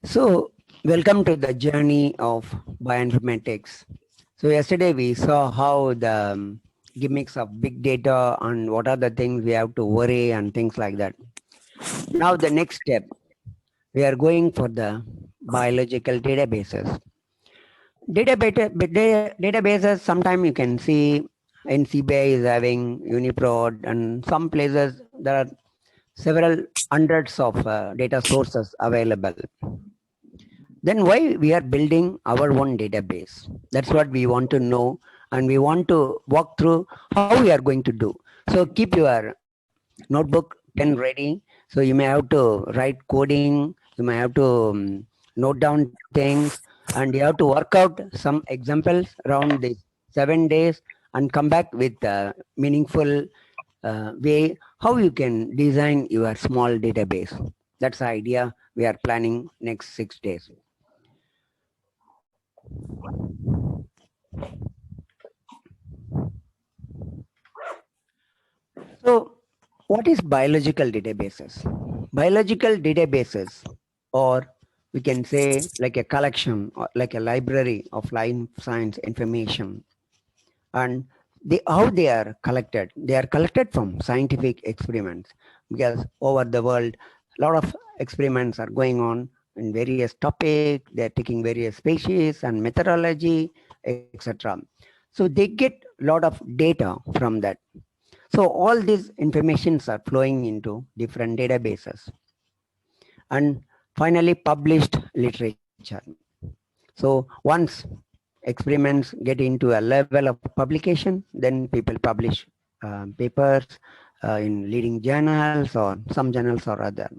So, welcome to the journey of bioinformatics. So, yesterday we saw how the gimmicks of big data and what are the things we have to worry and things like that. Now, the next step, we are going for the biological databases. Databases, sometimes you can see NCBI is having Uniprot, and some places there are several hundreds of data sources available. Then why we are building our own database? That's what we want to know, and we want to walk through how we are going to do. So keep your notebook, pen ready. So you may have to write coding, you may have to note down things, and you have to work out some examples around these 7 days and come back with a meaningful way how you can design your small database. That's the idea we are planning next 6 days. So, what is biological databases? Biological databases, or we can say like a collection or like a library of life science information, and how they are collected. They are collected from scientific experiments because over the world, a lot of experiments are going on in various topics. They are taking various species and methodology, etc. So they get a lot of data from that, so all these informations are flowing into different databases and finally published literature. So once experiments get into a level of publication, then people publish papers in leading journals or some journals or other.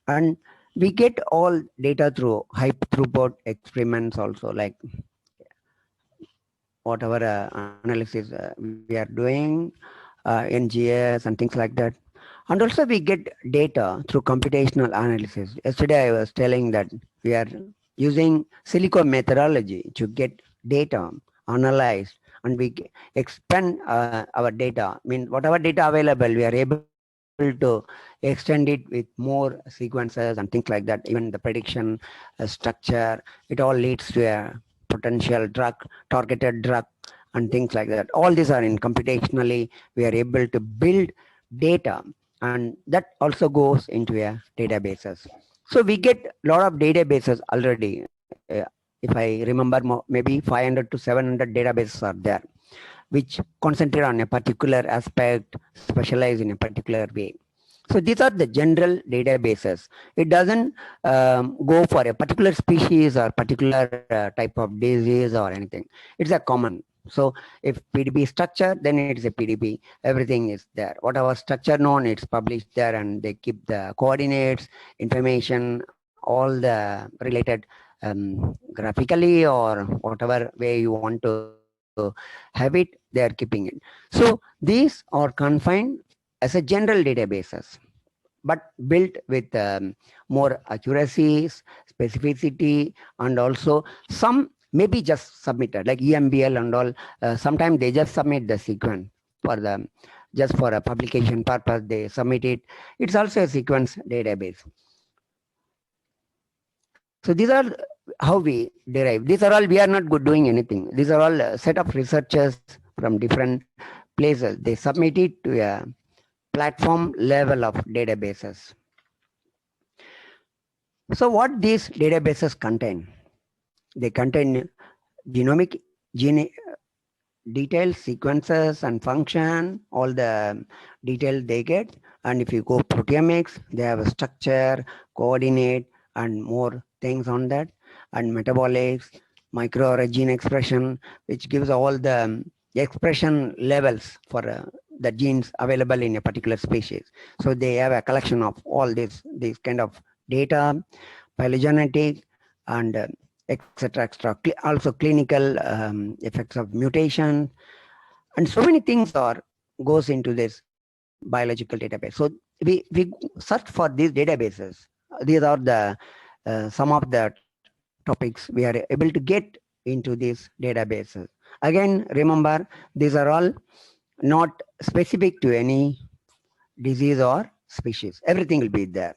And we get all data through high throughput experiments also, like whatever analysis we are doing, NGS and things like that. And also we get data through computational analysis. Yesterday I was telling that we are using Silico methodology to get data analyzed, and we expand our data. I mean, whatever data available, we are able to extend it with more sequences and things like that. Even the prediction structure, it all leads to a potential drug, targeted drug, and things like that. All these are in computationally, we are able to build data, and that also goes into a databases. So we get a lot of databases already. If I remember, maybe 500 to 700 databases are there, which concentrate on a particular aspect, specialize in a particular way. So these are the general databases. It doesn't go for a particular species or particular type of disease or anything. It's a common. So if PDB structure, then it's a PDB. Everything is there. Whatever structure known, it's published there, and they keep the coordinates, information, all the related graphically or whatever way you want to have it, they are keeping it. So these are confined as a general databases, but built with more accuracies, specificity, and also some maybe just submitted like EMBL and all. Sometimes they just submit the sequence for the just for a publication purpose. They submit it. It's also a sequence database. So these are how we derive. These are all, we are not good doing anything. These are all a set of researchers from different places. They submit it to a platform level of databases. So what these databases contain? They contain genomic gene details, sequences and function, all the detail they get. And if you go proteomics, they have a structure, coordinate, and more things on that. And metabolics, micro gene expression, which gives all the expression levels for the genes available in a particular species. So they have a collection of all these kind of data, phylogenetic, and etc. etc. Also clinical effects of mutation, and so many things are goes into this biological database. So we search for these databases. These are the some of the topics we are able to get into these databases. Again, remember, these are all not specific to any disease or species. Everything will be there.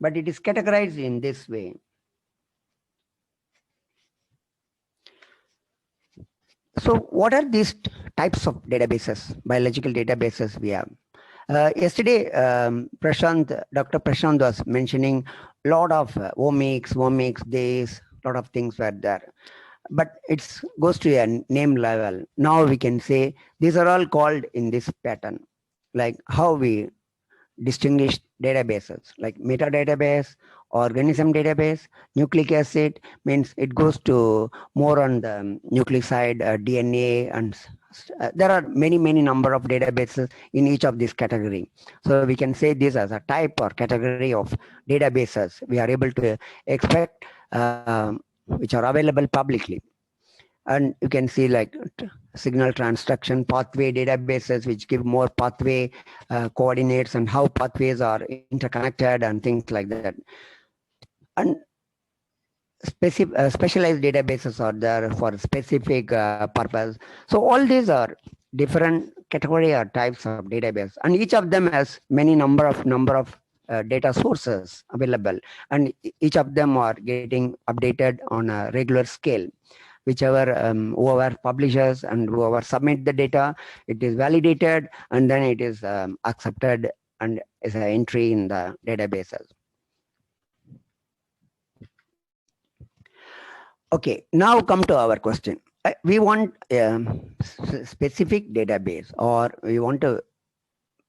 but it is categorized in this way. So what are these types of databases, biological databases we have? Yesterday, Dr. Prashant was mentioning a lot of omics, this, lot of things were there. But it goes to a name level. Now we can say these are all called in this pattern, like how we distinguished databases like metadatabase, organism database, nucleic acid means it goes to more on the nucleoside, DNA, and there are many number of databases in each of this category. So we can say this as a type or category of databases we are able to expect, which are available publicly. And you can see like signal transduction pathway databases which give more pathway coordinates and how pathways are interconnected and things like that. And specialized databases are there for specific purpose. So all these are different category or types of database, and each of them has many number of data sources available, and each of them are getting updated on a regular scale. Whichever whoever publishes and whoever submit the data, it is validated and then it is accepted and is an entry in the databases. Okay, now come to our question. We want a specific database, or we want to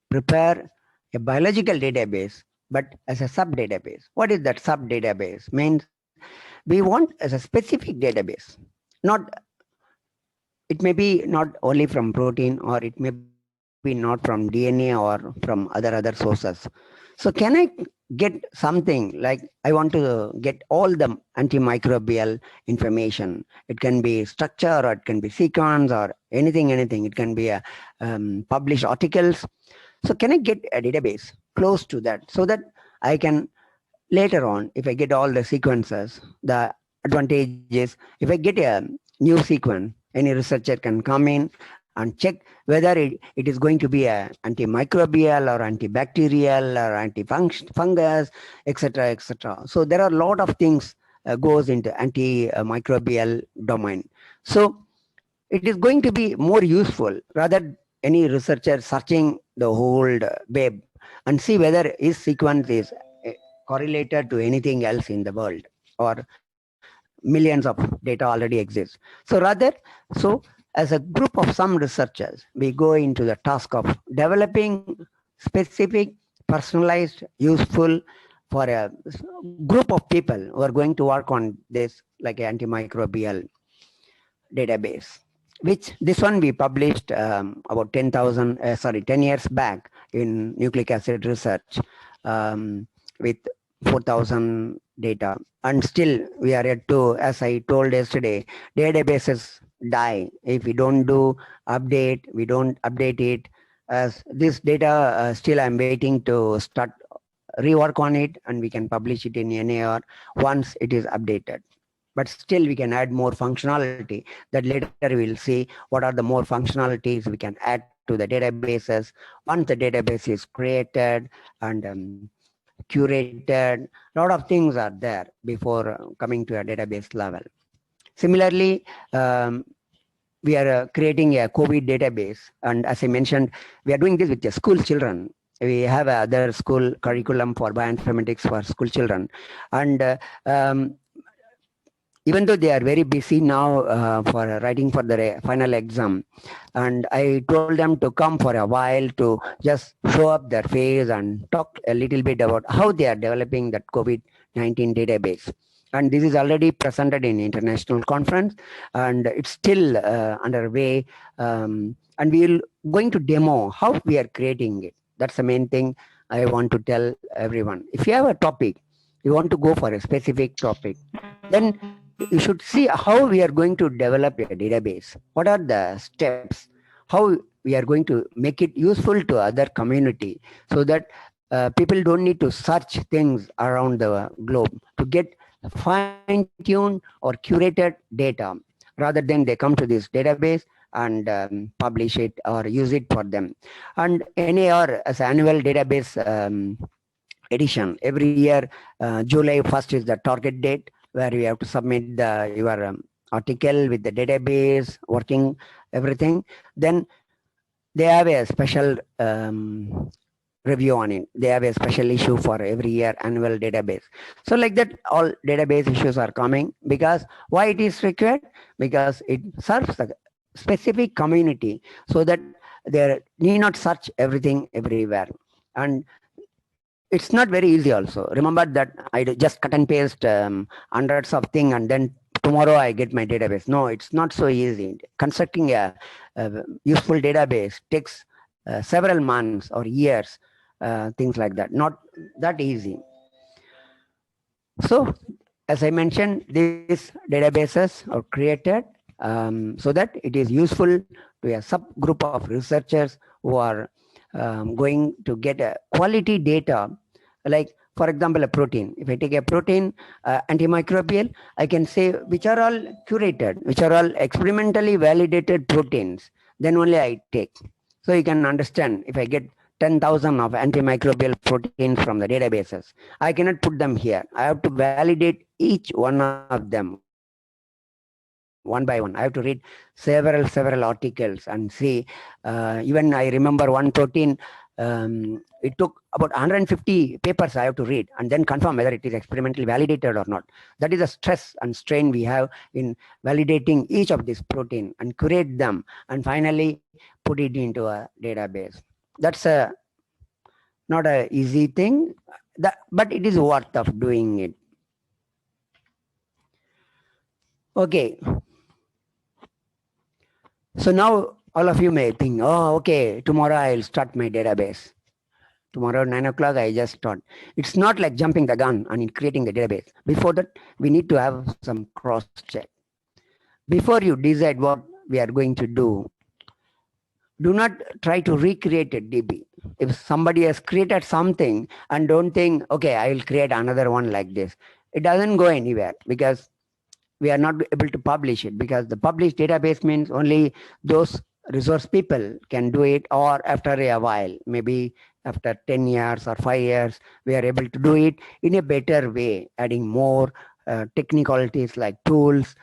prepare a biological database, but as a sub database. What is that sub database? Means we want as a specific database, not, it may be not only from protein, or it may be not from DNA or from other sources. So can I get something like I want to get all the antimicrobial information? It can be structure, or it can be sequence, or anything. It can be a published articles. So can I get a database close to that so that I can later on, if I get all the sequences, the advantage is if I get a new sequence, any researcher can come in and check whether it is going to be a antimicrobial or antibacterial or antifungus, etc., etc. So there are a lot of things goes into antimicrobial domain. So it is going to be more useful rather any researcher searching the whole web and see whether his sequence is correlated to anything else in the world, or millions of data already exist. So rather, so as a group of some researchers, we go into the task of developing specific, personalized, useful for a group of people who are going to work on this like antimicrobial database, which this one we published about 10 years back in nucleic acid research, with 4,000 data. And still we are yet to, as I told yesterday, databases die. If we don't do update, we don't update it. As this data, still I'm waiting to start rework on it, and we can publish it in NAR once it is updated. But still we can add more functionality that later we'll see what are the more functionalities we can add to the databases once the database is created and curated. A lot of things are there before coming to a database level. Similarly, we are creating a COVID database, and as I mentioned, we are doing this with the school children. We have other school curriculum for bioinformatics for school children, and even though they are very busy now for writing for the final exam, and I told them to come for a while to just show up their face and talk a little bit about how they are developing that COVID-19 database. And this is already presented in international conference, and it's still underway. And we're going to demo how we are creating it. That's the main thing I want to tell everyone. If you have a topic, you want to go for a specific topic, then you should see how we are going to develop a database. What are the steps? How we are going to make it useful to other community, so that people don't need to search things around the globe to get fine-tuned or curated data. Rather than they come to this database and publish it or use it for them. And NAR as annual database edition. Every year, July 1st is the target date where you have to submit your article with the database, working, everything. Then they have a special review on it. They have a special issue for every year annual database. So like that, all database issues are coming because why it is required? Because it serves the specific community so that they need not search everything everywhere. And it's not very easy also. Remember that I just cut and paste hundreds of things and then tomorrow I get my database. No, it's not so easy. Constructing a useful database takes several months or years, things like that. Not that easy. So as I mentioned, these databases are created so that it is useful to a subgroup of researchers who are going to get a quality data. Like for example, a protein. If I take a protein antimicrobial, I can say which are all curated, which are all experimentally validated proteins. Then only I take. So you can understand if I get 10,000 of antimicrobial proteins from the databases, I cannot put them here. I have to validate each one of them one by one. I have to read several articles and see. Even I remember one protein, it took about 150 papers I have to read and then confirm whether it is experimentally validated or not. That is the stress and strain we have in validating each of these protein and curate them and finally put it into a database. That's not an easy thing, but it is worth of doing it. Okay. So now all of you may think, oh, okay, tomorrow I'll start my database. Tomorrow 9 o'clock I just start. It's not like jumping the gun and creating the database. Before that, we need to have some cross check. Before you decide what we are going to do not try to recreate a DB. If somebody has created something and don't think, okay, I will create another one like this, it doesn't go anywhere because we are not able to publish it, because the published database means only those resource people can do it, or after a while, maybe after 10 years or 5 years, we are able to do it in a better way, adding more technicalities like tools.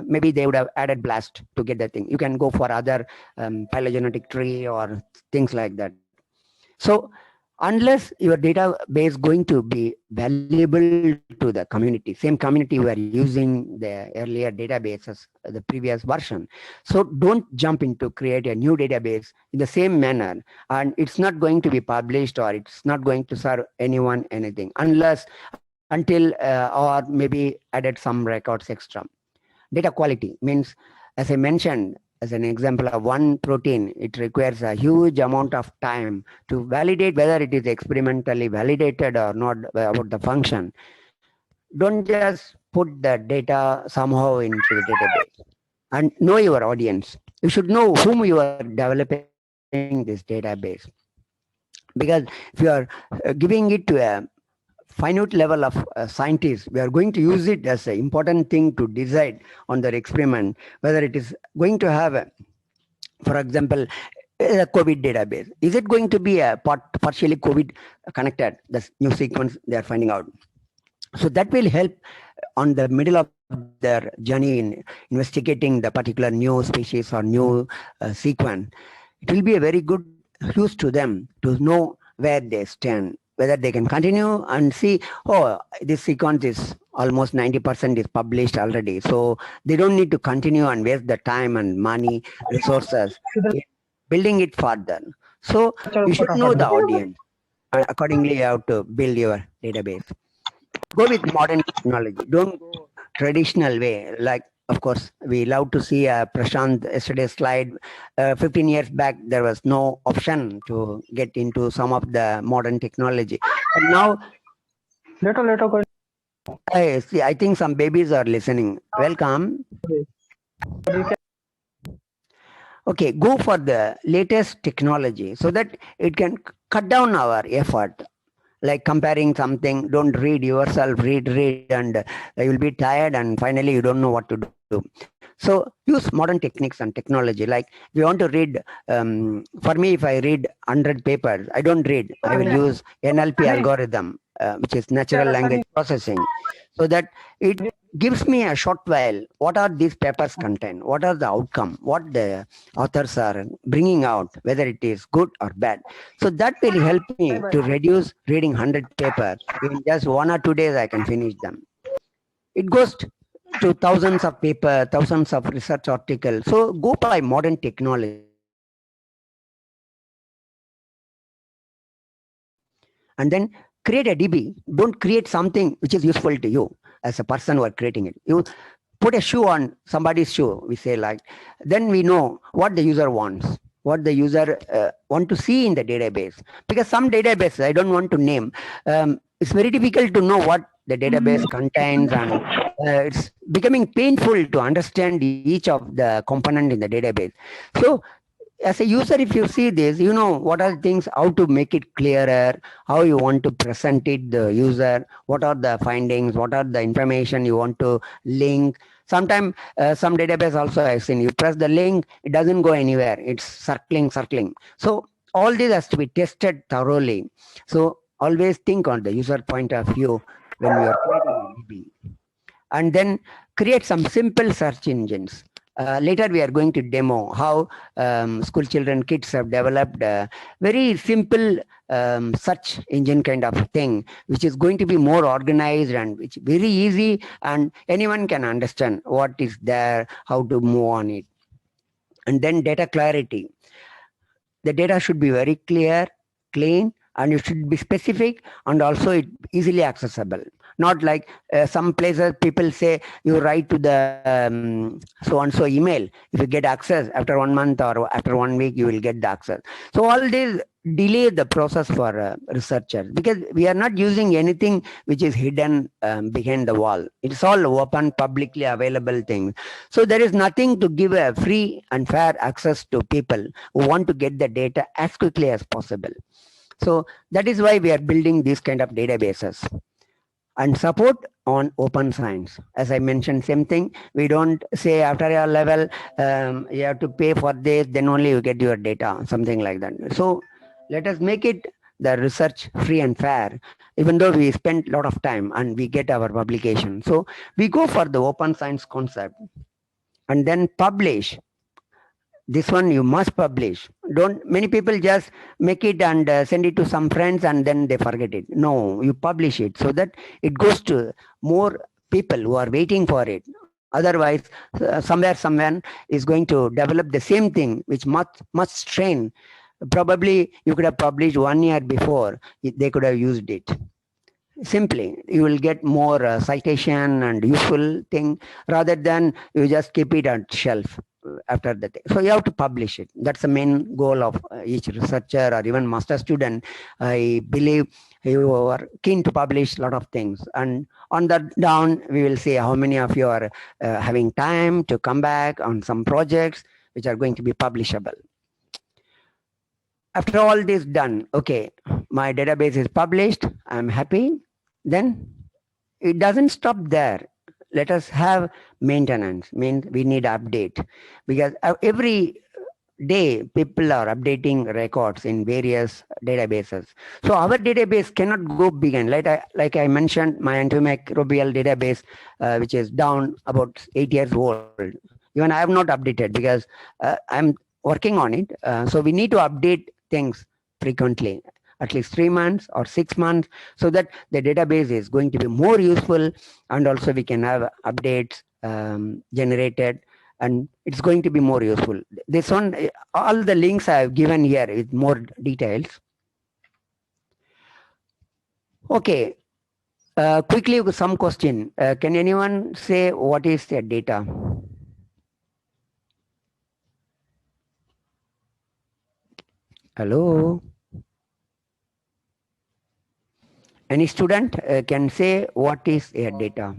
Maybe they would have added BLAST to get that thing. You can go for other phylogenetic tree or things like that. So unless your database going to be valuable to the community, same community who are using the earlier databases, the previous version. So don't jump into create a new database in the same manner, and it's not going to be published or it's not going to serve anyone anything until or maybe added some records extra. Data quality means, as I mentioned, as an example of one protein, it requires a huge amount of time to validate whether it is experimentally validated or not about the function. Don't just put the data somehow into the database, and know your audience. You should know whom you are developing this database, because if you are giving it to a finite level of scientists, we are going to use it as an important thing to decide on their experiment whether it is going to have for example, a COVID database. Is it going to be a partially COVID connected, the new sequence they are finding out? So that will help on the middle of their journey in investigating the particular new species or new sequence. It will be a very good use to them to know where they stand, whether they can continue and see, oh, this sequence is almost 90% is published already. So they don't need to continue and waste the time and money, resources, building it further. So you should know the audience, and accordingly you have to build your database. Go with modern technology. Don't go traditional way. Like, of course, we love to see Prashant yesterday's slide. 15 years back, there was no option to get into some of the modern technology. But now, I think some babies are listening. Welcome. Okay, go for the latest technology so that it can cut down our effort. Like comparing something, don't read yourself, read, and you will be tired and finally you don't know what to do. So use modern techniques and technology. Like if you want to read, for me, if I read 100 papers, I don't read. I will use NLP algorithm. which is natural language processing, so that it gives me a short while what are these papers contain, what are the outcome, what the authors are bringing out, whether it is good or bad. So that will help me to reduce reading 100 papers. In just 1 or 2 days I can finish them. It goes to thousands of paper, thousands of research articles. So go by modern technology and then create a DB. Don't create something which is useful to you as a person who are creating it. You put a shoe on somebody's shoe, we say, like, then we know what the user wants, what the user want to see in the database. Because some database I don't want to name, it's very difficult to know what the database contains, and it's becoming painful to understand each of the component in the database. So as a user, if you see this, you know what are the things, how to make it clearer, how you want to present it the user, what are the findings, what are the information you want to link. Sometimes some database also I've seen, you press the link, it doesn't go anywhere, it's circling. So all this has to be tested thoroughly. So always think on the user point of view when you are creating a DB. And then create some simple search engines. Later we are going to demo how school children, kids have developed a very simple search engine kind of thing, which is going to be more organized and which very easy, and anyone can understand what is there, how to move on it. And then data clarity. The data should be very clear, clean, and it should be specific, and also it easily accessible. Not like some places people say you write to the so and so email, if you get access after 1 month or after 1 week you will get the access. So all these delay the process for researchers, because we are not using anything which is hidden behind the wall. It's all open, publicly available things. So there is nothing to give a free and fair access to people who want to get the data as quickly as possible. So that is why we are building these kind of databases. And support on open science. As I mentioned, same thing. We don't say after your level, you have to pay for this, then only you get your data, something like that. So let us make it the research free and fair, even though we spend a lot of time and we get our publication. So we go for the open science concept and then publish. This one you must publish. Don't, many people just make it and send it to some friends and then they forget it. No, you publish it so that it goes to more people who are waiting for it. Otherwise, somewhere someone is going to develop the same thing which must strain. Probably you could have published 1 year before, they could have used it. Simply you will get more citation and useful thing, rather than you just keep it on shelf after that. So you have to publish it. That's the main goal of each researcher or even master student. I believe you are keen to publish a lot of things, and on the down we will see how many of you are having time to come back on some projects which are going to be publishable. After all this done, okay, my database is published, I'm happy. Then it doesn't stop there. Let us have maintenance, means we need update, because every day people are updating records in various databases. So our database cannot go beyond, like I mentioned, my antimicrobial database, which is down about 8 years old. Even I have not updated because I'm working on it. So we need to update things frequently, at least 3 months or 6 months, so that the database is going to be more useful, and also we can have updates generated, and it's going to be more useful. This one, all the links I have given here with more details. Okay, quickly some question. Can anyone say what is the data? Hello? Any student can say what is a data?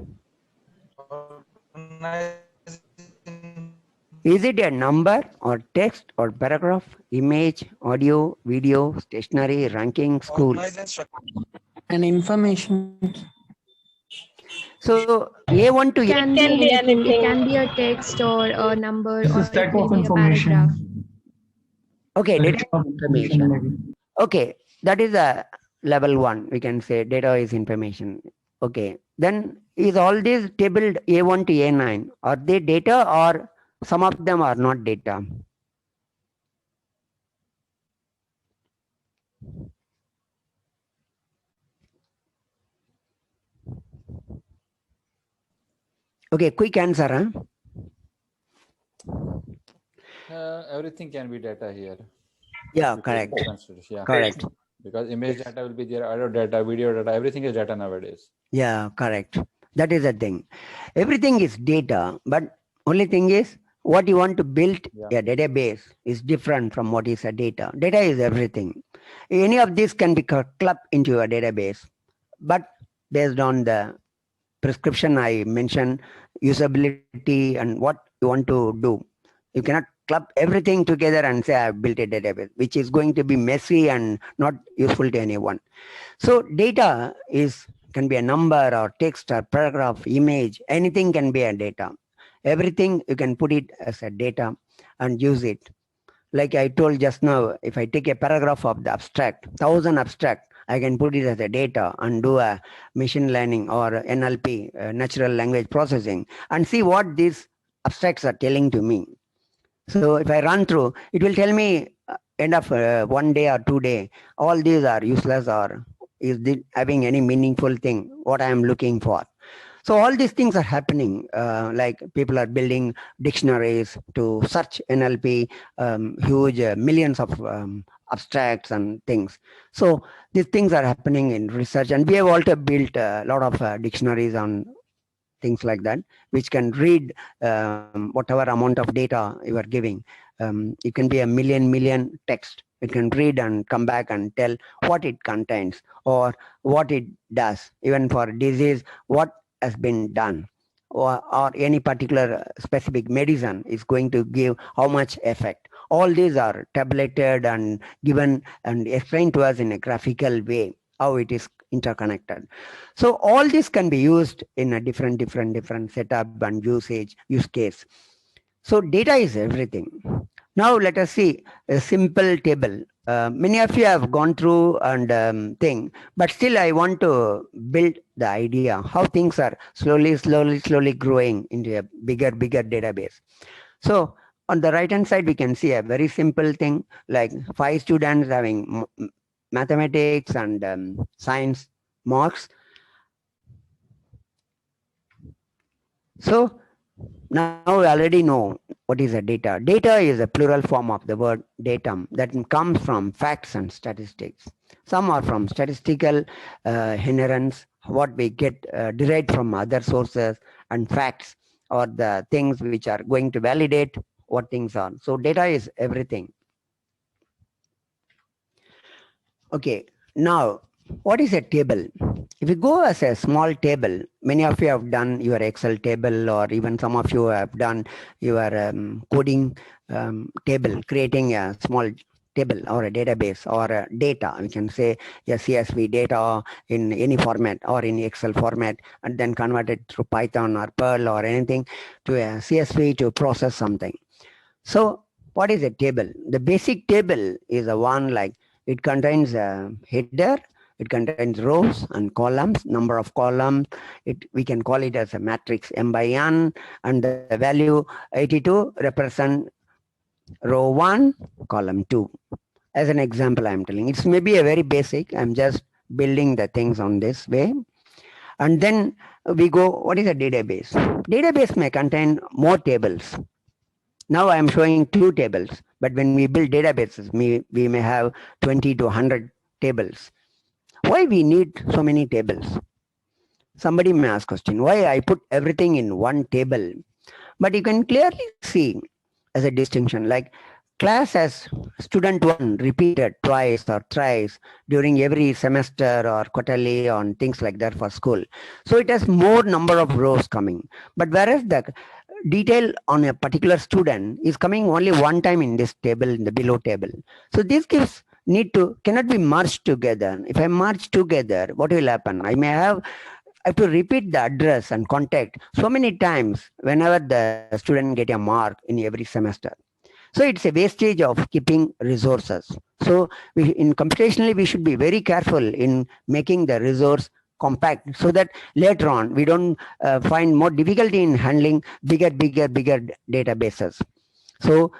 Is it a number or text or paragraph, image, audio, video, stationery, ranking, school? And information. So A1 to It can be anything. It can be a text or a number, This or is it type may of be a paragraph. information. Okay, data Type of information. maybe. Okay, that is a level 1, we can say data is information. Okay, then is all these tabled A1 to A9, are they data or some of them are not data? Okay, quick answer. Everything can be data here. Yeah, If you correct. consider, yeah. Correct. Because image data will be there, audio data, video data, everything is data nowadays. Yeah, correct. That is the thing. Everything is data, but only thing is what you want to build Yeah. a database is different from what is a data. Data is everything. Any of this can be clubbed into a database, but based on the prescription I mentioned, usability and what you want to do. You cannot club everything together and say I've built a database, which is going to be messy and not useful to anyone. So data can be a number or text or paragraph, image, anything can be a data. Everything you can put it as a data and use it. Like I told just now, if I take a paragraph of the abstract, 1,000 abstract, I can put it as a data and do a machine learning or NLP, natural language processing, and see what these abstracts are telling to me. So if I run through, it will tell me end of 1 day or 2 day, all these are useless or is this having any meaningful thing, what I am looking for. So all these things are happening, like people are building dictionaries to search NLP, huge millions of abstracts and things. So these things are happening in research, and we have also built a lot of dictionaries on things like that, which can read whatever amount of data you are giving. It can be a million text. It can read and come back and tell what it contains or what it does. Even for disease, what has been done, or any particular specific medicine is going to give how much effect. All these are tabulated and given and explained to us in a graphical way, how it is interconnected. So all this can be used in a different setup and use case. So data is everything. Now let us see a simple table. Many of you have gone through and thing, but still I want to build the idea how things are slowly growing into a bigger database. So on the right hand side, we can see a very simple thing like 5 students having mathematics and science marks. So now we already know what is a data. Data is a plural form of the word datum that comes from facts and statistics. Some are from statistical inherence, what we get derived from other sources, and facts or the things which are going to validate what things are. So data is everything. Okay, now what is a table? If you go as a small table, many of you have done your Excel table, or even some of you have done your coding table, creating a small table or a database or a data. We can say a CSV data in any format or in Excel format, and then convert it through Python or Perl or anything to a CSV to process something. So what is a table? The basic table is a one like it contains a header, it contains rows and columns, number of columns. We can call it as a matrix M by N, and the value 82 represent row 1, column 2. As an example, I'm telling it's maybe a very basic. I'm just building the things on this way. And then we go, what is a database? Database may contain more tables. Now I'm showing 2 tables, but when we build databases, we may have 20 to 100 tables. Why we need so many tables? Somebody may ask question, why I put everything in one table? But you can clearly see as a distinction, like class as student 1 repeated twice or thrice during every semester or quarterly on things like that for school. So it has more number of rows coming. But whereas the detail on a particular student is coming only one time in this table, in the below table. So this gives cannot be merged together. If I merge together, what will happen? I have to repeat the address and contact so many times whenever the student get a mark in every semester. So it's a wastage of keeping resources. So in computationally, we should be very careful in making the resource compact so that later on we don't find more difficulty in handling bigger databases. So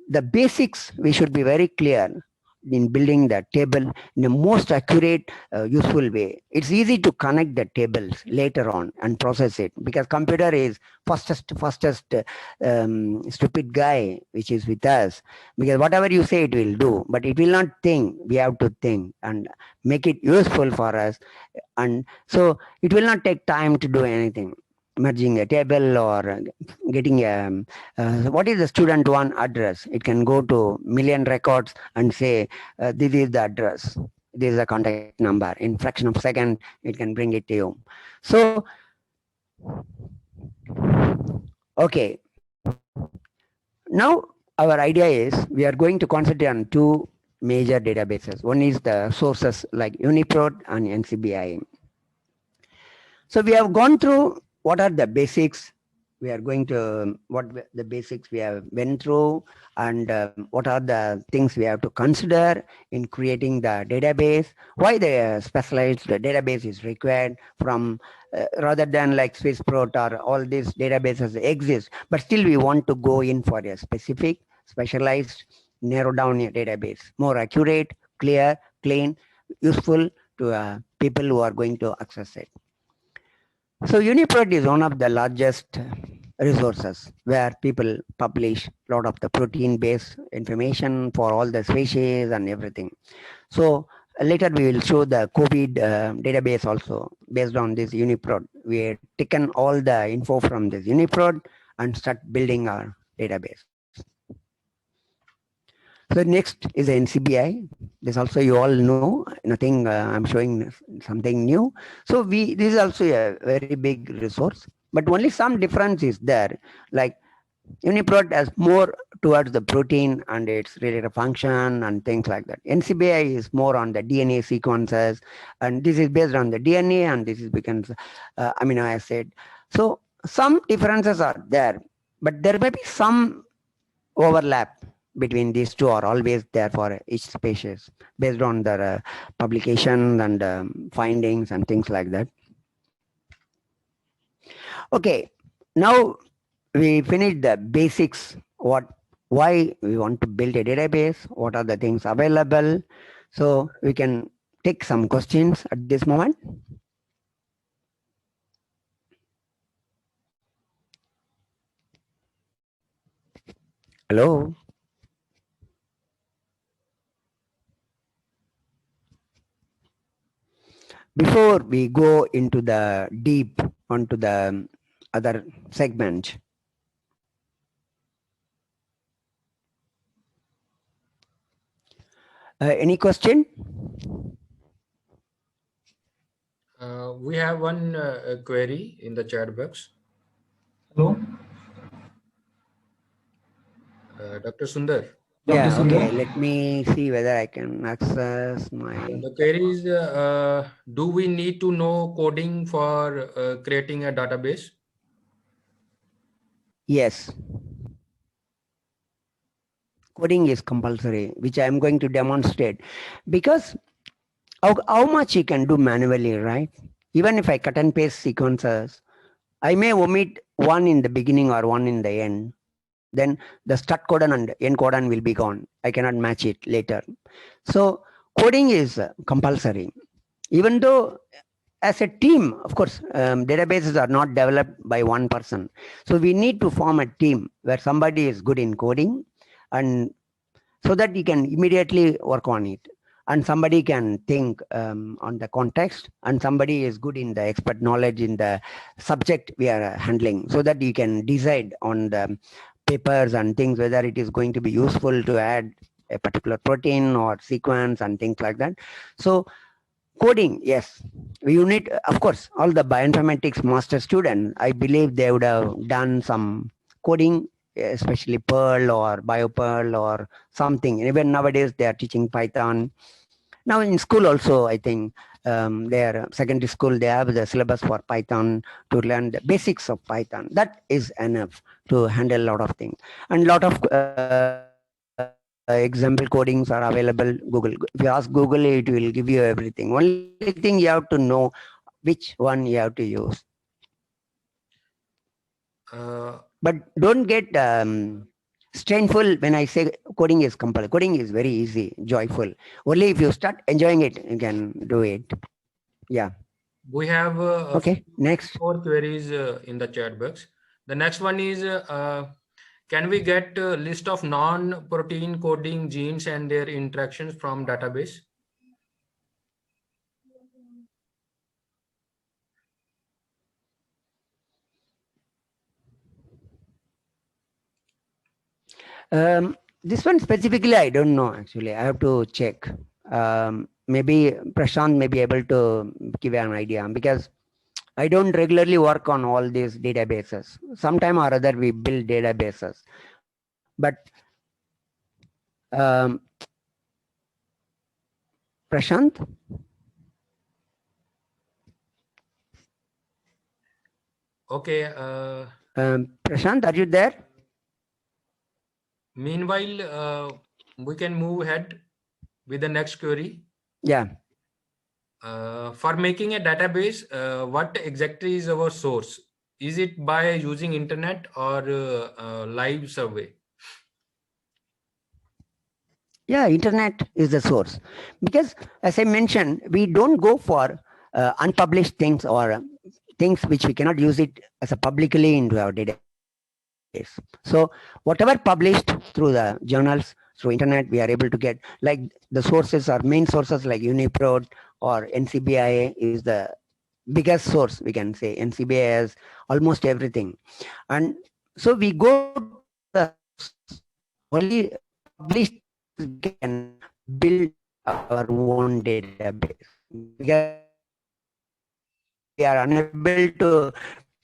the basics, we should be very clear in building the table in the most accurate, useful way. It's easy to connect the tables later on and process it, because computer is fastest stupid guy which is with us, because whatever you say it will do, but it will not think. We have to think and make it useful for us, and so it will not take time to do anything, merging a table or getting a what is the student one address. It can go to million records and say this is the address, this is the contact number. In fraction of second it can bring it to you. So okay, now our idea is we are going to concentrate on two major databases. One is the sources like UniProt and NCBI. So we have gone through what are the basics. We are going to what the basics we have went through, and what are the things we have to consider in creating the database. Why the specialized database is required from rather than like SwissProt or all these databases exist, but still we want to go in for a specific, specialized, narrow down a database, more accurate, clear, clean, useful to people who are going to access it. So UniProt is one of the largest resources where people publish a lot of the protein-based information for all the species and everything. So later we will show the COVID database also based on this UniProt. We have taken all the info from this UniProt and start building our database. So next is the NCBI. This also you all know, nothing, I'm showing something new. So this is also a very big resource, but only some difference is there. Like UniProt has more towards the protein and its related function and things like that. NCBI is more on the DNA sequences, and this is based on the DNA, and this is becomes amino acid. So some differences are there, but there may be some overlap between these two are always there for each species based on their publication and findings and things like that. Okay, now we finished the basics, why we want to build a database, what are the things available. So we can take some questions at this moment. Hello. Before we go into the deep onto the other segment, any question? We have one query in the chat box. Hello. Dr. Sundar. Yeah, Dr. okay, Sundar. let me see whether I can access my... The query is, do we need to know coding for creating a database? Yes. Coding is compulsory, which I am going to demonstrate, because how much you can do manually, right? Even if I cut and paste sequences, I may omit one in the beginning or one in the end. Then the start codon and end codon will be gone. I cannot match it later. So coding is compulsory. Even though as a team, of course, databases are not developed by one person. So we need to form a team where somebody is good in coding, and so that you can immediately work on it. And somebody can think on the context, and somebody is good in the expert knowledge in the subject we are handling, so that you can decide on the papers and things whether it is going to be useful to add a particular protein or sequence and things like that. So coding, yes, you need, of course, all the bioinformatics master students, I believe they would have done some coding, especially Perl or BioPerl or something. Even nowadays they are teaching Python. Now in school also, I think their secondary school, they have the syllabus for Python to learn the basics of Python. That is enough to handle a lot of things. And a lot of example codings are available. Google. If you ask Google, it will give you everything. Only thing you have to know which one you have to use. But don't get strainful when I say coding is compulsory. Coding is very easy, joyful. Only if you start enjoying it, you can do it. Yeah. We have Okay. Next. 4 queries in the chat box. The next one is, can we get a list of non-protein coding genes and their interactions from database? This one specifically, I don't know actually. I have to check. Maybe Prashant may be able to give an idea because I don't regularly work on all these databases. Sometime or other we build databases. But Prashant? Okay. Prashant, are you there? Meanwhile, we can move ahead with the next query. Yeah. For making a database, what exactly is our source? Is it by using internet or live survey? Yeah, internet is the source. Because as I mentioned, we don't go for unpublished things or things which we cannot use it as a publicly into our database. So whatever published through the journals, through internet, we are able to get, like the sources or main sources like UniProt or NCBI is the biggest source, we can say. NCBI has almost everything. And so we go to the only published can build our own database. Because we are unable to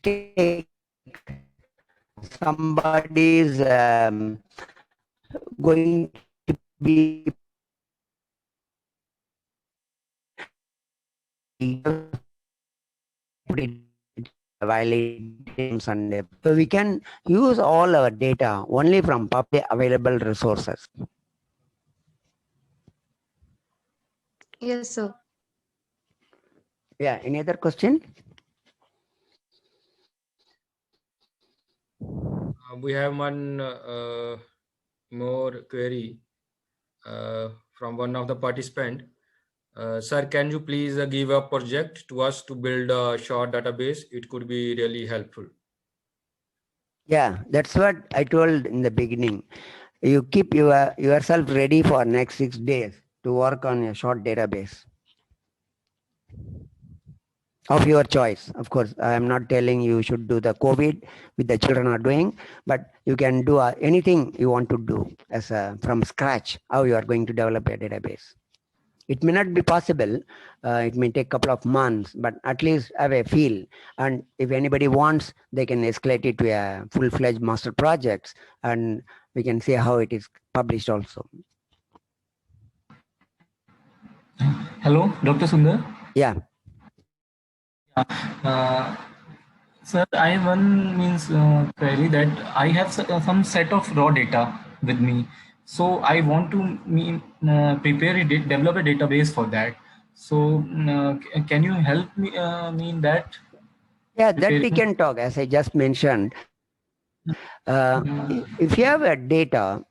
take somebody's going to be violations, and so we can use all our data only from publicly available resources. Yes, sir. Yeah, any other question? We have one more query from one of the participant. Sir, can you please give a project to us to build a short database? It could be really helpful. Yeah, that's what I told in the beginning. You keep yourself ready for next 6 days to work on a short database of your choice. Of course, I am not telling you should do the COVID with the children are doing, but you can do anything you want to do as from scratch, how you are going to develop a database. It may not be possible. It may take a couple of months, but at least have a feel. And if anybody wants, they can escalate it to a full-fledged master projects, and we can see how it is published also. Hello, Dr. Sundar. Yeah. Sir, I have one query that I have some set of raw data with me. So I want to develop a database for that. So can you help me in that? Yeah, that we can talk. As I just mentioned, if you have a data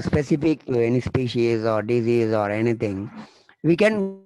specific to any species or disease or anything, we can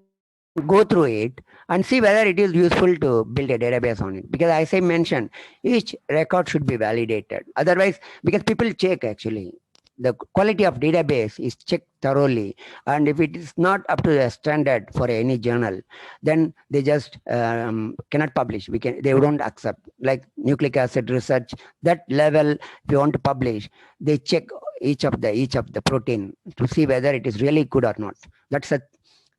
go through it and see whether it is useful to build a database on it. Because as I mentioned, each record should be validated. Otherwise, because people check actually, the quality of database is checked thoroughly. And if it is not up to the standard for any journal, then they just cannot publish. They won't accept. Like nucleic acid research, that level, if you want to publish, they check each of the protein to see whether it is really good or not. That's a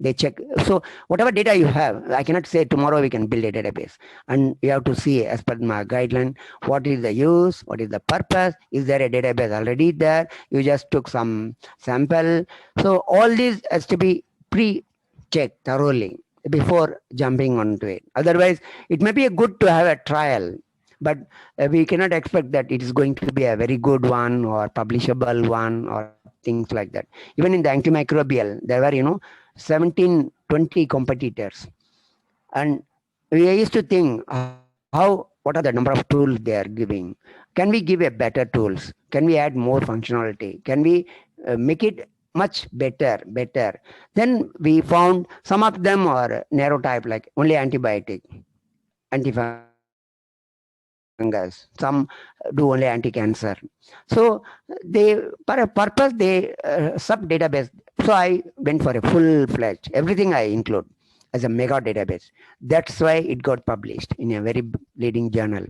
they check. So whatever data you have, I cannot say tomorrow we can build a database. And you have to see as per my guideline, what is the use, what is the purpose, is there a database already there, you just took some sample. So all this has to be pre-checked thoroughly before jumping onto it. Otherwise, it may be good to have a trial, but we cannot expect that it is going to be a very good one or publishable one or things like that. Even in the antimicrobial, there were 17, 20 competitors, and we used to think what are the number of tools they are giving. Can we give a better tools? Can we add more functionality? Can we make it much better? Then we found some of them are narrow type, like only antibiotic, antifungus. Some do only anti-cancer. So they, for a purpose, they sub database. So I went for a full-fledged, everything I include as a mega database. That's why it got published in a very leading journal.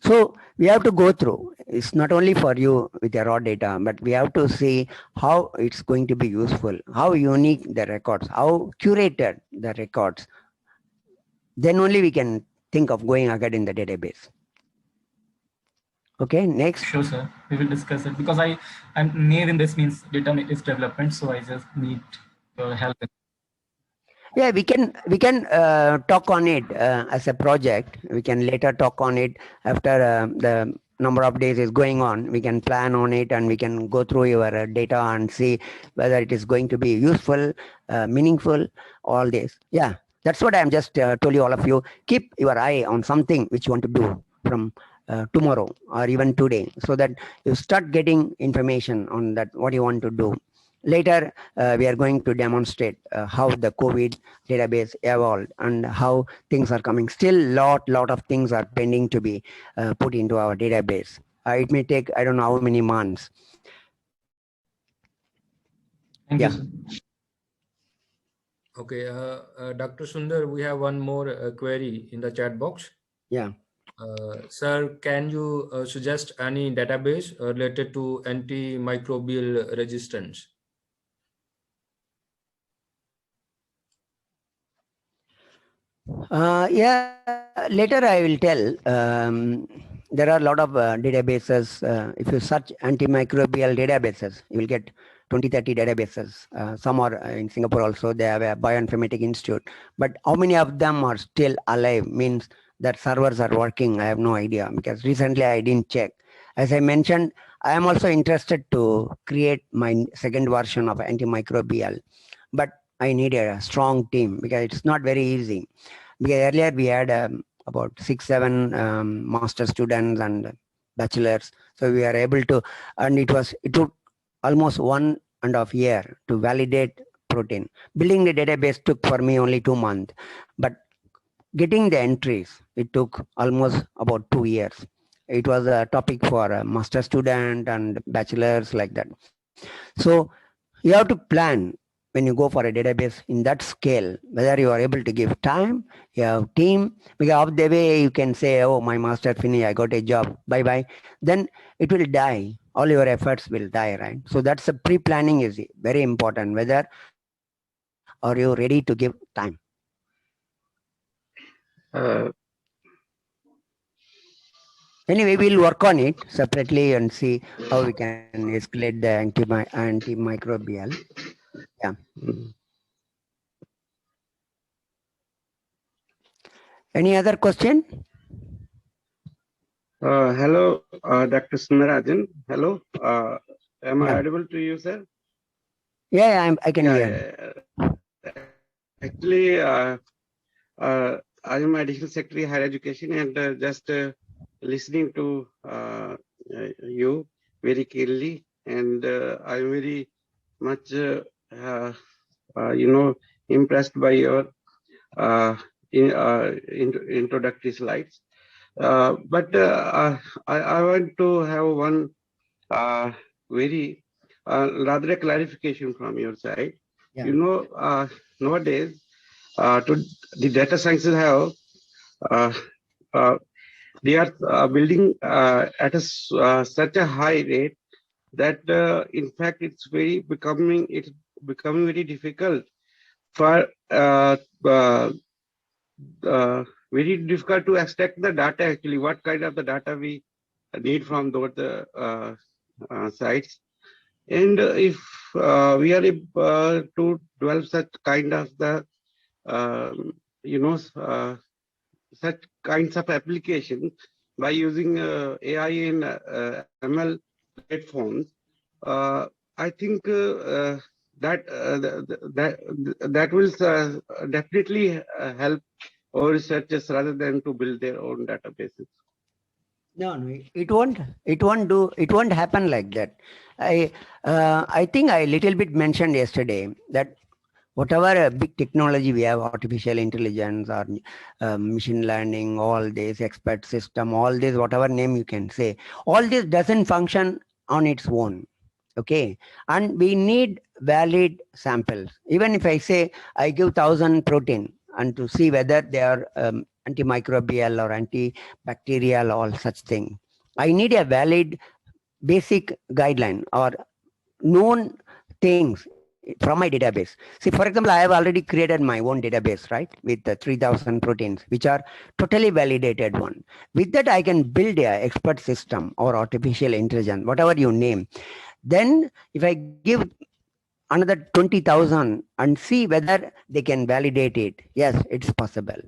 So we have to go through. It's not only for you with your raw data, but we have to see how it's going to be useful, how unique the records, how curated the records. Then only we can think of going ahead in the database. Okay, next. Sure, sir. We will discuss it because I'm new in this means database development, so I just need your help. Yeah, we can talk on it as a project. We can later talk on it after the number of days is going on. We can plan on it and we can go through your data and see whether it is going to be useful, meaningful, all this. Yeah, that's what I'm just told you, all of you. Keep your eye on something which you want to do from tomorrow or even today, so that you start getting information on that, what you want to do. Later, we are going to demonstrate how the COVID database evolved and how things are coming. Still, lot of things are pending to be put into our database. It may take, I don't know how many months. Thank Yeah. you, sir. Okay, Dr. Sundar, we have one more query in the chat box. Yeah. Sir, can you suggest any database related to antimicrobial resistance? Yeah, later I will tell. There are a lot of databases. If you search antimicrobial databases, you will get 20, 30 databases. Some are in Singapore also. They have a bioinformatic institute. But how many of them are still alive means that servers are working. I have no idea, because recently I didn't check. As I mentioned, I am also interested to create my second version of antimicrobial, but I need a strong team because it's not very easy. Because earlier we had about 6-7 master students and bachelors, so we are able to, and it took almost 1.5 years to validate protein. Building the database took for me only 2 months, but getting the entries, it took almost about 2 years. It was a topic for a master student and bachelors, like that. So you have to plan when you go for a database in that scale, whether you are able to give time, you have team, because of the way you can say, oh, my master finished, I got a job, bye-bye. Then it will die. All your efforts will die, right? So that's a pre-planning is very important. Whether are you ready to give time? Anyway, we'll work on it separately and see how we can escalate the antimicrobial. Yeah. Any other question? Hello, Dr. Sunarajan. Hello. Am I Yeah. audible to you, sir? Yeah, I can hear. Actually, I am Additional Secretary Higher Education, and just listening to you very keenly, and I'm very much, impressed by your introductory slides. But I want to have one very rather a clarification from your side. Yeah. Nowadays, the data sciences have they are building at such a high rate that in fact it's becoming very difficult for very difficult to extract the data, actually what kind of the data we need from those sites. And if we are able to develop such kind of the such kinds of applications by using AI and ML platforms, I think that will definitely help our researchers rather than to build their own databases. No, it won't. It won't happen like that. I think I little bit mentioned yesterday that whatever big technology we have, artificial intelligence or machine learning, all this expert system, all this, whatever name you can say, all this doesn't function on its own. Okay, and we need valid samples. Even if I say I give 1,000 protein and to see whether they are antimicrobial or antibacterial or such thing, I need a valid basic guideline or known things from my database. See, for example, I have already created my own database, right, with the 3,000 proteins, which are totally validated one. With that, I can build a expert system or artificial intelligence, whatever you name. Then if I give another 20,000 and see whether they can validate it, yes, it's possible.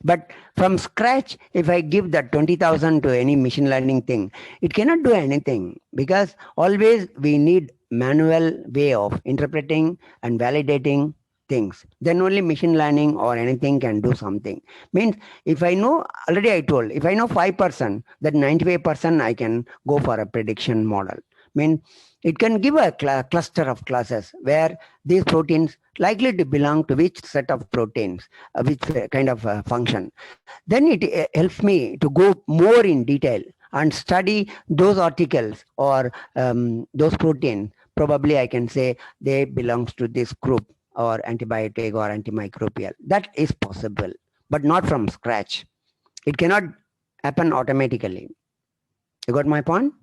But from scratch, if I give that 20,000 to any machine learning thing, it cannot do anything, because always we need manual way of interpreting and validating things. Then only machine learning or anything can do something. Means if I know, already I told, if I know 5%, that 95% I can go for a prediction model. Mean it can give a cluster of classes where these proteins likely to belong to which set of proteins, which kind of function. Then it helps me to go more in detail and study those articles or those proteins. Probably I can say they belongs to this group or antibiotic or antimicrobial. That is possible, but not from scratch. It cannot happen automatically. You got my point?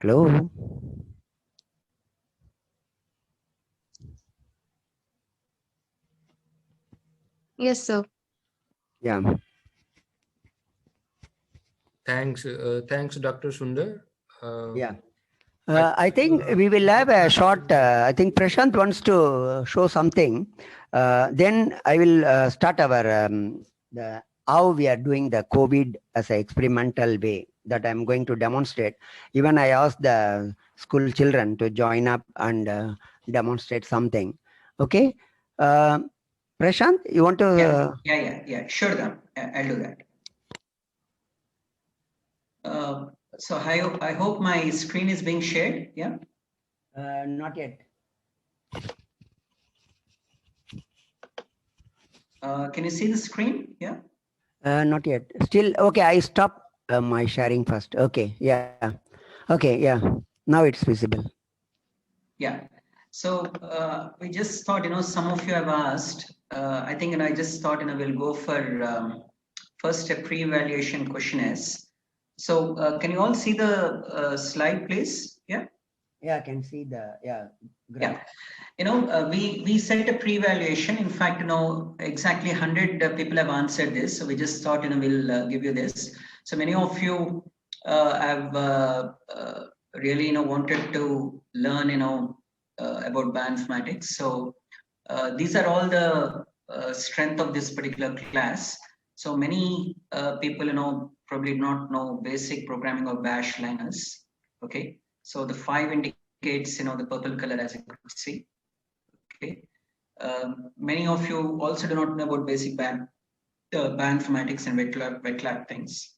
Hello? Yes, sir. Yeah. Thanks, Dr. Sundar. Yeah. I think we will have a short, I think Prashant wants to show something. Then I will start our, how we are doing the COVID as an experimental way that I'm going to demonstrate. Even I asked the school children to join up and demonstrate something. Okay. Prashant, you want to? Yeah. Sure, then. I'll do that. So I hope my screen is being shared. Yeah. Not yet. Can you see the screen? Yeah. Not yet. Still, okay, I stop my sharing first. Okay, yeah. Okay, yeah. Now it's visible. Yeah. So we just thought, some of you have asked. I think, I just thought, we'll go for first a pre-evaluation questionnaires. So can you all see the slide, please? Yeah. Yeah, I can see the graph. Yeah. We set a pre-evaluation. In fact, exactly 100 people have answered this. So we just thought, we'll give you this. So many of you have really, wanted to learn, about bioinformatics. So these are all the strength of this particular class. So many people, probably not know basic programming or bash liners. Okay. So the 5 indicates, the purple color, as you could see. Okay. Many of you also do not know about basic bioinformatics and wet lab things.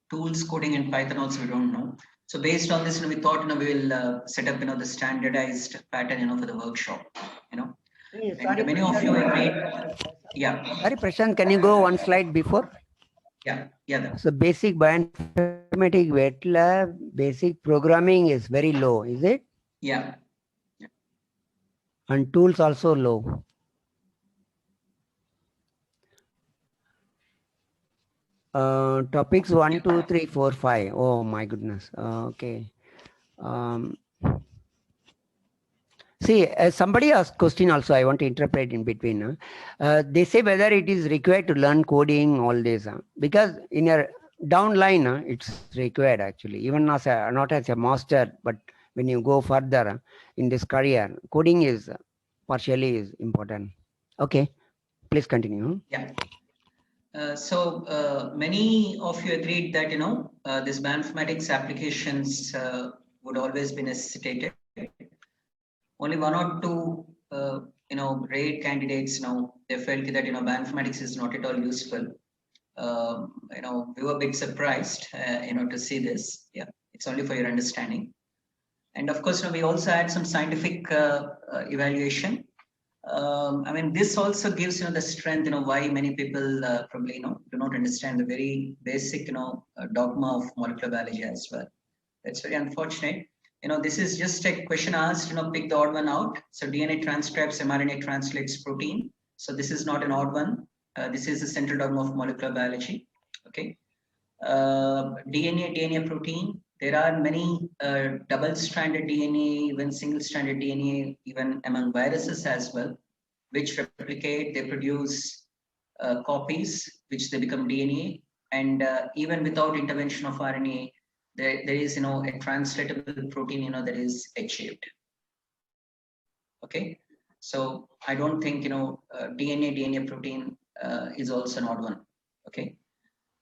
Tools, coding, and Python also we don't know. So based on this, we thought, we will set up, the standardized pattern, for the workshop. Sorry, many of you agreed. Yeah. Sorry, Prashant, can you go one slide before? Yeah. So basic bioinformatics, wet lab, basic programming is very low, is it? Yeah. And tools also low. Topics 1, 2, 3, 4, 5. Oh my goodness. Okay. See, somebody asked question also, I want to interpret in between. They say whether it is required to learn coding, all this. Because in your downline, it's required actually, even as not as a master, but when you go further in this career, coding is partially is important. Okay, please continue. Yeah. Many of you agreed that, this bioinformatics applications would always be necessitated. Only one or two, rare candidates, they felt that, bioinformatics is not at all useful. We were a bit surprised, to see this. Yeah, it's only for your understanding. And of course, we also had some scientific evaluation. This also gives, the strength, why many people probably, do not understand the very basic, dogma of molecular biology as well. That's very unfortunate. This is just a question asked, pick the odd one out. So DNA transcribes, mRNA translates protein. So this is not an odd one. This is the central dogma of molecular biology. Okay. DNA protein. There are many double-stranded DNA, even single-stranded DNA, even among viruses as well, which replicate, they produce copies, which they become DNA. And even without intervention of RNA, there is, a translatable protein, that is achieved. Okay. So I don't think, DNA protein is also an odd one. Okay.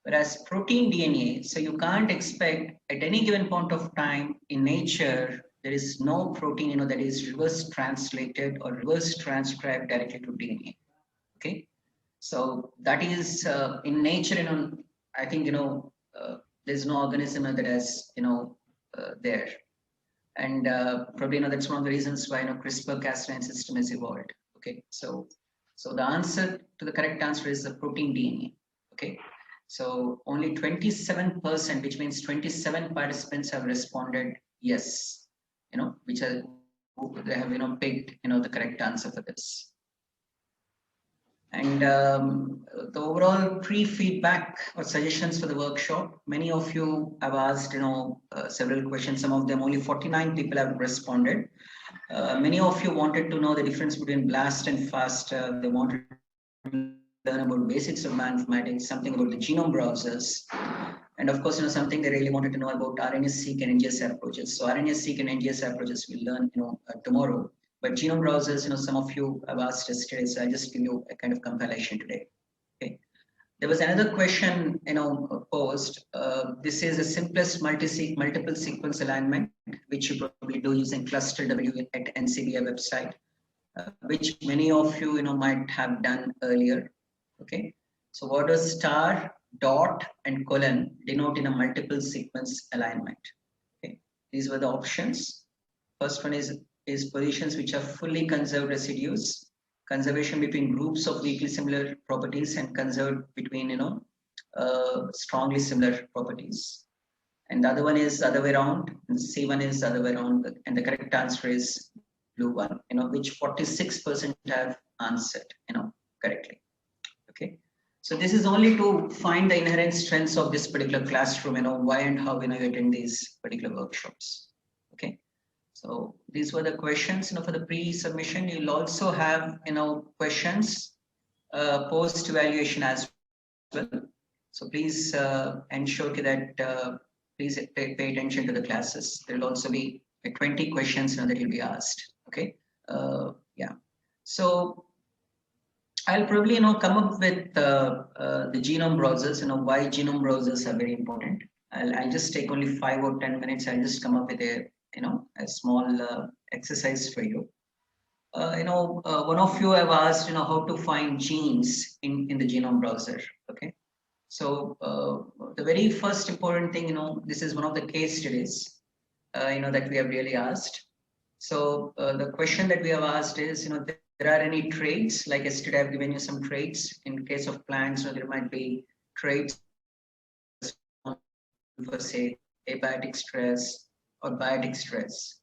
Whereas protein DNA, so you can't expect at any given point of time in nature, there is no protein, that is reverse translated or reverse transcribed directly to DNA. Okay. So that is in nature, I think, there's no organism that has, there. And probably, that's one of the reasons why, CRISPR-Cas9 system has evolved. Okay. So the answer to the correct answer is the protein DNA. Okay. So only 27%, which means 27 participants have responded yes, which are, they have, picked, the correct answer for this. And the overall pre-feedback or suggestions for the workshop, many of you have asked, several questions. Some of them, only 49 people have responded. Many of you wanted to know the difference between BLAST and FAST. They wanted to learn about basics of bioinformatics, something about the genome browsers, and of course, something they really wanted to know about RNA-seq and NGS approaches. So RNA-seq and NGS approaches we'll learn, tomorrow. But genome browsers, some of you have asked yesterday, so I just give you a kind of compilation today. Okay. There was another question, posed. This is the simplest multiple sequence alignment, which you probably do using ClusterW at NCBI website, which many of you, might have done earlier. Okay, so what does star, dot, and colon denote in a multiple sequence alignment? Okay, these were the options. First one is positions which are fully conserved residues, conservation between groups of weakly similar properties, and conserved between strongly similar properties. And the other one is the other way around, and the C1 is the other way around, and the correct answer is blue one, which 46% have answered, correctly. Okay, so this is only to find the inherent strengths of this particular classroom, why and how you attend these particular workshops. Okay, so these were the questions, for the pre-submission. You'll also have, questions post-evaluation as well. So please ensure that please pay attention to the classes. There will also be 20 questions that will be asked. Okay, yeah. So I'll probably, come up with the genome browsers, why genome browsers are very important. I'll just take only 5 or 10 minutes. I'll just come up with a, a small exercise for you. One of you have asked, how to find genes in the genome browser. Okay. So the very first important thing, this is one of the case studies, that we have really asked. So the question that we have asked is, there are any traits, like yesterday I've given you some traits. In case of plants, there might be traits for, say, abiotic stress or biotic stress.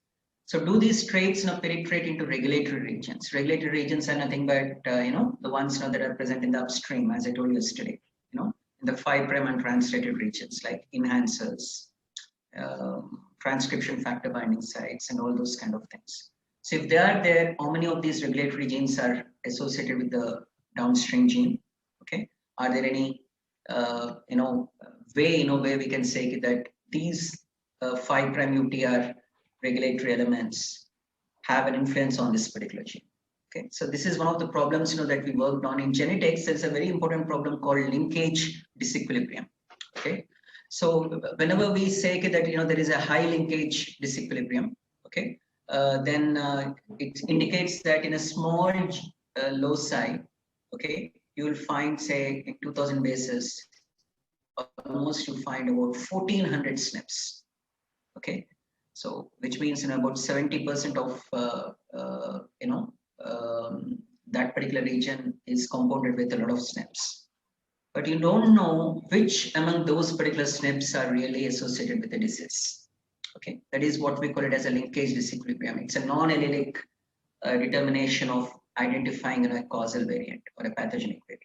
So do these traits penetrate into regulatory regions? Regulatory regions are nothing but, the ones that are present in the upstream, as I told you yesterday, in the 5' untranslated regions like enhancers, transcription factor binding sites, and all those kind of things. So if they are there, how many of these regulatory genes are associated with the downstream gene? Okay, are there any way where we can say that these 5' UTR regulatory elements have an influence on this particular gene? Okay, so this is one of the problems that we worked on in genetics. There's a very important problem called linkage disequilibrium. Okay, so whenever we say that there is a high linkage disequilibrium, okay, then it indicates that in a small loci, okay, you will find, say, in 2000 bases, almost you find about 1400 SNPs. Okay, so which means about 70% of that particular region is compounded with a lot of SNPs. But you don't know which among those particular SNPs are really associated with the disease. Okay, that is what we call it as a linkage disequilibrium. It's a non-allelic determination of identifying a causal variant or a pathogenic variant.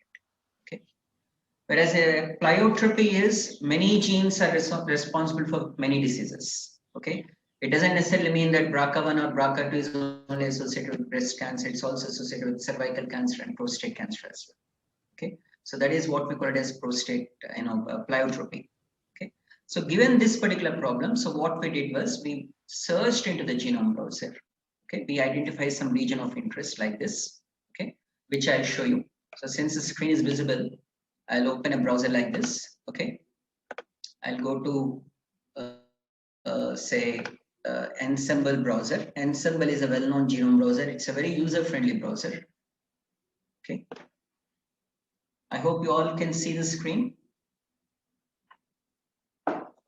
Okay, whereas a pleiotropy is many genes are responsible for many diseases. Okay, it doesn't necessarily mean that BRCA1 or BRCA2 is only associated with breast cancer. It's also associated with cervical cancer and prostate cancer as well. Okay, so that is what we call it as prostate, pleiotropy. Okay, so given this particular problem, so what we did was we searched into the genome browser. Okay, we identify some region of interest like this. Okay, which I'll show you. So since the screen is visible, I'll open a browser like this. Okay, I'll go to say Ensembl browser. Ensembl is a well-known genome browser. It's a very user-friendly browser. Okay, I hope you all can see the screen.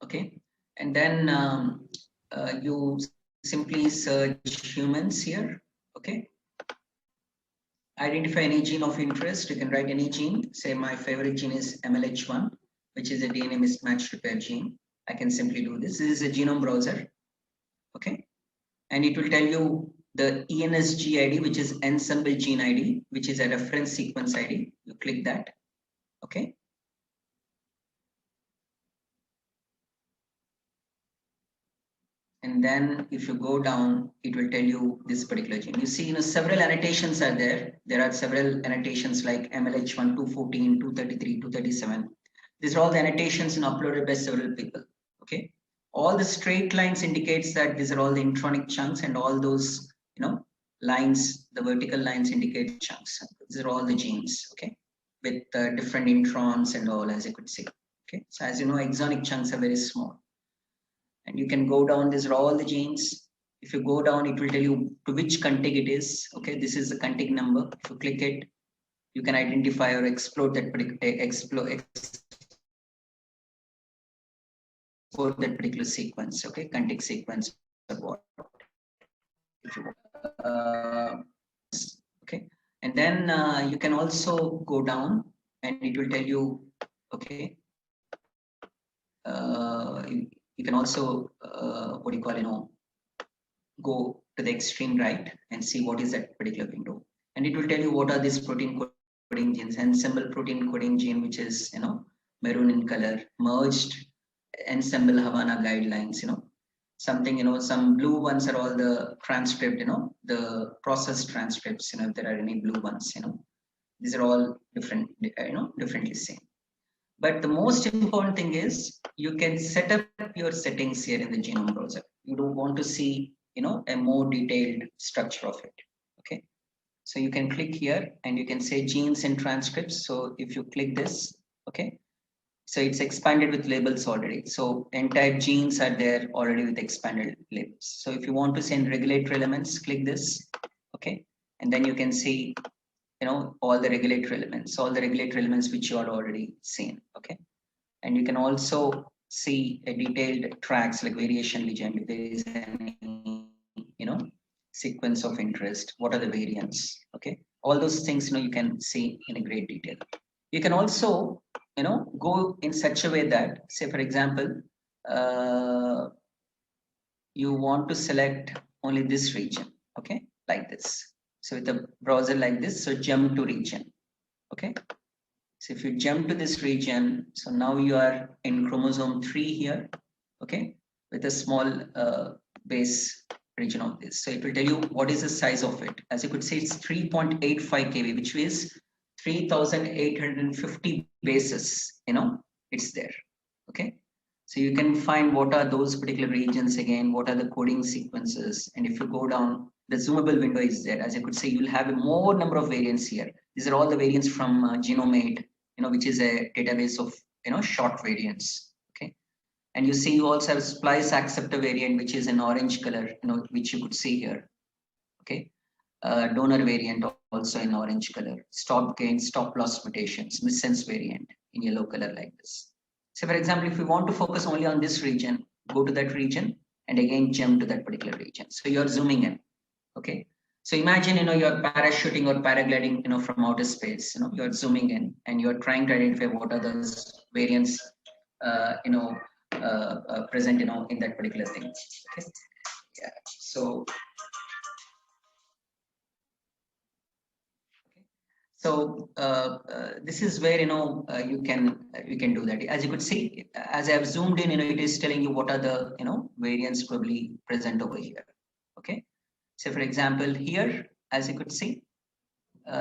Okay, and then you simply search humans here. Okay, identify any gene of interest. You can write any gene. Say my favorite gene is MLH1, which is a DNA mismatch repair gene. I can simply do this. This is a genome browser. Okay, and it will tell you the ENSG ID, which is Ensembl gene ID, which is a reference sequence ID. You click that. Okay. And then if you go down, it will tell you this particular gene. You see, several annotations are there. There are several annotations like MLH1, 214, 233, 237. These are all the annotations uploaded by several people. Okay. All the straight lines indicates that these are all the intronic chunks, and all those, lines, the vertical lines indicate chunks. These are all the genes. Okay. With different introns and all, as you could see. Okay. So as you know, exonic chunks are very small. And you can go down, these are all the genes. If you go down, it will tell you to which contig it is. Okay, this is the contig number. If you click it, you can identify or explode that particular sequence. Okay, contig sequence or what. Okay, and then you can also go down, and it will tell you. Okay. You can also go to the extreme right and see what is that particular window, and it will tell you what are these protein coding genes. Ensembl protein coding gene, which is maroon in color, merged Ensembl Havana guidelines, something, some blue ones are all the transcript, the processed transcripts, if there are any blue ones, these are all different, differently seen. But the most important thing is you can set up your settings here in the genome browser. You don't want to see, a more detailed structure of it. Okay. So you can click here and you can say genes and transcripts. So if you click this, okay. So it's expanded with labels already. So entire genes are there already with expanded labels. So if you want to send regulatory elements, click this. Okay. And then you can see all the regulatory elements which you are already seen. Okay, and you can also see a detailed tracks like variation legend. If there is any sequence of interest, what are the variants? Okay, all those things you can see in a great detail. You can also go in such a way that, say for example, you want to select only this region. Okay, like this. So with a browser like this, so jump to region. Okay. So if you jump to this region, so now you are in chromosome 3 here. Okay. With a small base region of this. So it will tell you what is the size of it. As you could see, it's 3.85 kb, which is 3,850 bases. It's there. Okay. So you can find what are those particular regions again, what are the coding sequences. And if you go down, The zoomable window is there. As you could see, you'll have a more number of variants here. These are all the variants from Genome8, which is a database of, short variants. Okay. And you see, you also have splice acceptor variant, which is an orange color, which you could see here. Okay. Donor variant also in orange color. Stop gain, stop loss mutations, missense variant in yellow color like this. So for example, if you want to focus only on this region, go to that region and again jump to that particular region. So you're zooming in. Okay. So imagine, you're parachuting or paragliding, from outer space, you're zooming in and you're trying to identify what are those variants, present, in that particular thing. Okay. Yeah. So, this is where, you can do that. As you could see, as I have zoomed in, it is telling you what are the, variants probably present over here. Okay. So for example, here, as you could see,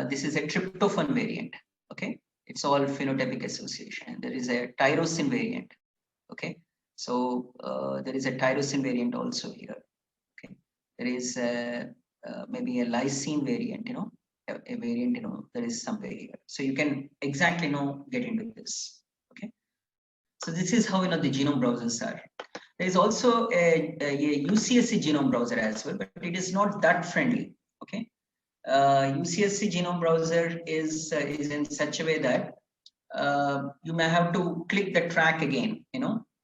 this is a tryptophan variant. Okay. It's all phenotypic association. There is a tyrosine variant. Okay. So there is a tyrosine variant also here. Okay. There is maybe a lysine variant, a variant, there is somewhere here. So you can exactly get into this. Okay. So this is how, the genome browsers are. There is also a UCSC genome browser as well, but it is not that friendly. Okay. UCSC genome browser is in such a way that you may have to click the track again,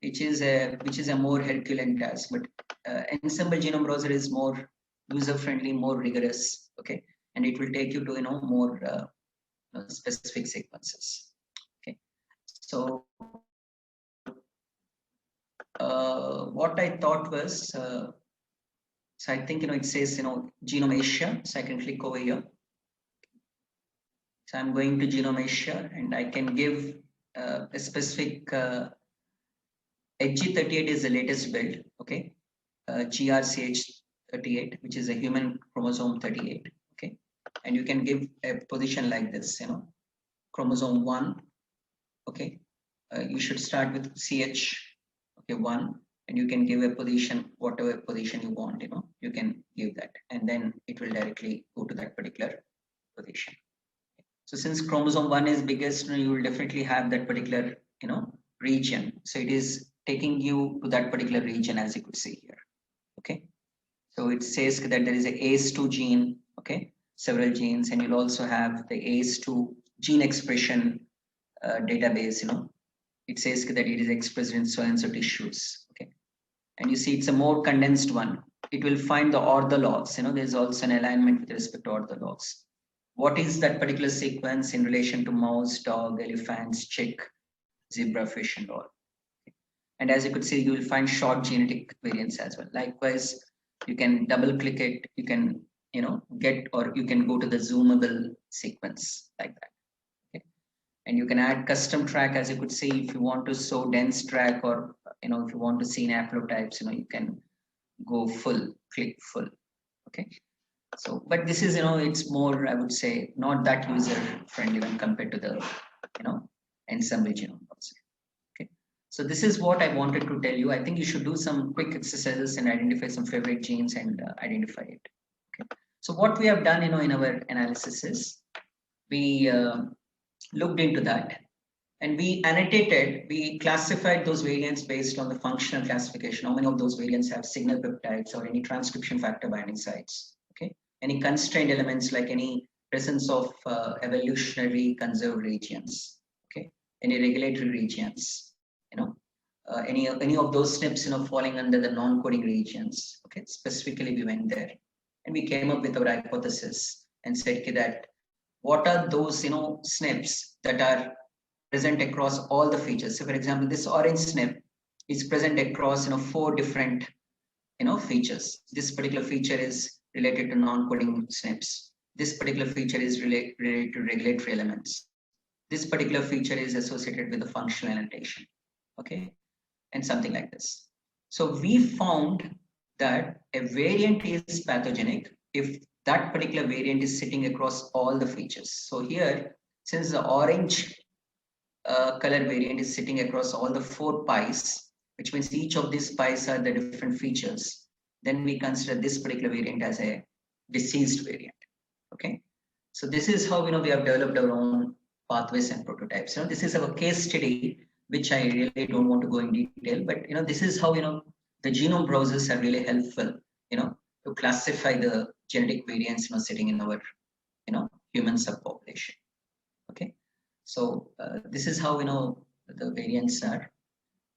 which is a more Herculean task. But Ensemble genome browser is more user friendly, more rigorous. Okay. And it will take you to, more specific sequences. Okay. So what I thought was, so I think, it says, Genome Asia. So I can click over here. So I'm going to Genome Asia and I can give a specific HG38 is the latest build. Okay. GRCH38, which is a human chromosome 38. Okay. And you can give a position like this, chromosome 1. Okay. You should start with CH. Okay, 1, and you can give a position, whatever position you want, you can give that, and then it will directly go to that particular position. So since chromosome 1 is biggest, you will definitely have that particular, region. So it is taking you to that particular region, as you could see here. Okay. So it says that there is a ACE2 gene, okay, several genes, and you'll also have the ACE2 gene expression database, It says that it is expressed in so and so tissues. Okay. And you see it's a more condensed one. It will find the orthologs. There's also an alignment with respect to orthologs. What is that particular sequence in relation to mouse, dog, elephants, chick, zebrafish, and all. Okay. And as you could see, you will find short genetic variants as well. Likewise, you can double click it. You can, get, or you can go to the zoomable sequence like that. And you can add custom track, as you could see, if you want to show dense track, or if you want to see in haplotypes, you can go full, click full. Okay. So, but this is, it's more, I would say, not that user friendly when compared to the, Ensemble genome browser. Okay. So this is what I wanted to tell you. I think you should do some quick exercises and identify some favorite genes and identify it. Okay. So what we have done, in our analysis is we looked into that and we annotated, we classified those variants based on the functional classification. How many of those variants have signal peptides or any transcription factor binding sites? Okay. Any constrained elements like any presence of evolutionary conserved regions. Okay. Any regulatory regions, any of those SNPs, falling under the non-coding regions. Okay. Specifically, we went there and we came up with our hypothesis and said that what are those, SNPs that are present across all the features. So for example, this orange SNP is present across, 4 different, features. This particular feature is related to non-coding SNPs. This particular feature is related to regulatory elements. This particular feature is associated with the functional annotation. Okay. And something like this. So we found that a variant is pathogenic if that particular variant is sitting across all the features. So here, since the orange color variant is sitting across all the 4 pies, which means each of these pies are the different features, then we consider this particular variant as a deceased variant. Okay, so this is how we have developed our own pathways and prototypes. This is our case study, which I really don't want to go in detail, but this is how the genome browsers are really helpful, to classify the genetic variants sitting in our human subpopulation. Okay, so this is how the variants are.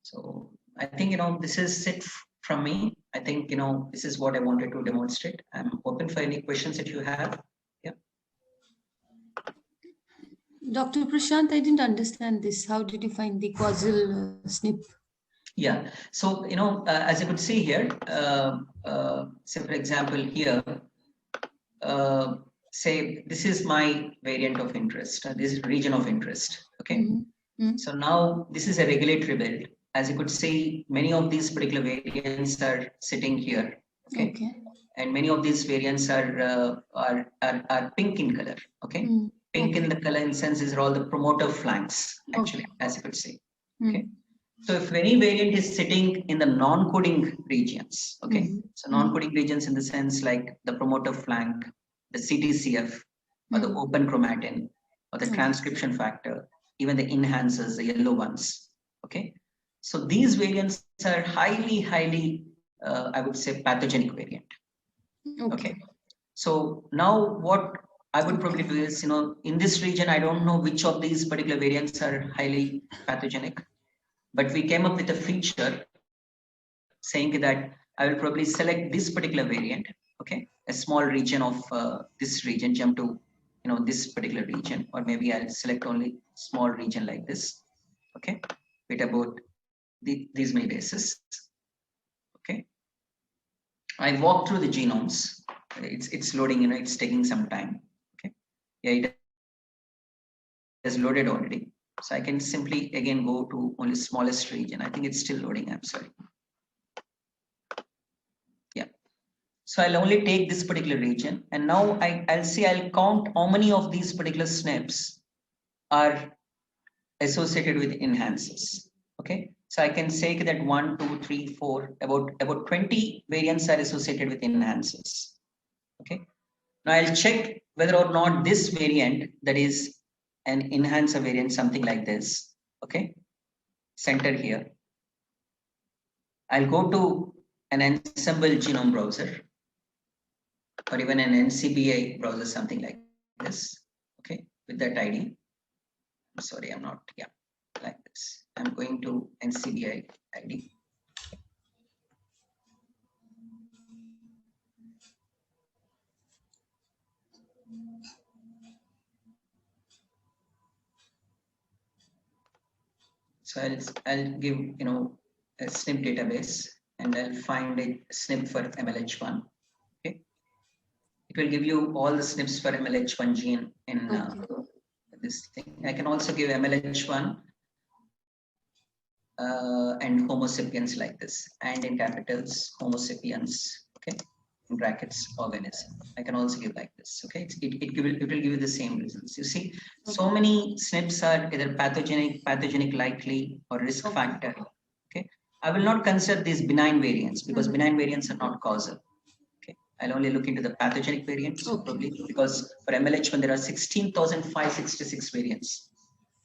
So I think this is it from me. I think this is what I wanted to demonstrate. I'm open for any questions that you have. Yeah. Dr. Prashant, I didn't understand this. How did you find the causal SNP? Yeah. So as you could see here, say for example here, say this is my variant of interest. This is region of interest. Okay. Mm-hmm. So now this is a regulatory build. As you could see, many of these particular variants are sitting here. Okay. And many of these variants are pink in color. Okay. Pink in the color in sense is all the promoter flanks, actually, as you could see. Okay. So if any variant is sitting in the non-coding regions, okay. So non-coding regions in the sense like the promoter flank, the CTCF, or the open chromatin, or the transcription factor, even the enhancers, the yellow ones. Okay. So these variants are highly, I would say, pathogenic variant. Okay. So now what I would probably do is, in this region, I don't know which of these particular variants are highly pathogenic, but we came up with a feature saying that I will probably select this particular variant. Okay. A small region of this region, jump to, this particular region, or maybe I'll select only small region like this. Okay. With about these many bases. Okay. I walk through the genomes. It's loading, it's taking some time. Okay. Yeah, it has loaded already. So I can simply again go to only smallest region. I think it's still loading. I'm sorry. Yeah. So I'll only take this particular region, and now I'll count how many of these particular SNPs are associated with enhancers. Okay. So I can say that 1, 2, 3, 4, about 20 variants are associated with enhancers. Okay. Now I'll check whether or not this variant, that is an enhancer variant, something like this. Okay. Center here. I'll go to an ensemble genome browser, or even an NCBI browser, something like this. Okay. With that ID. I'm sorry, I'm not. Yeah. Like this. I'm going to NCBI ID. So I'll give a SNP database, and I'll find a SNP for MLH1. Okay, it will give you all the SNPs for MLH1 gene in this thing. I can also give MLH1 and Homo sapiens like this, and in capitals Homo sapiens. Okay, in brackets organism. I can also give like this. Okay, it will give you the same results. You see, so many SNPs are either pathogenic likely, or risk factor. Okay, I will not consider these benign variants because benign variants are not causal. Okay, I'll only look into the pathogenic variants probably, because for MLH1 there are 16,566 variants.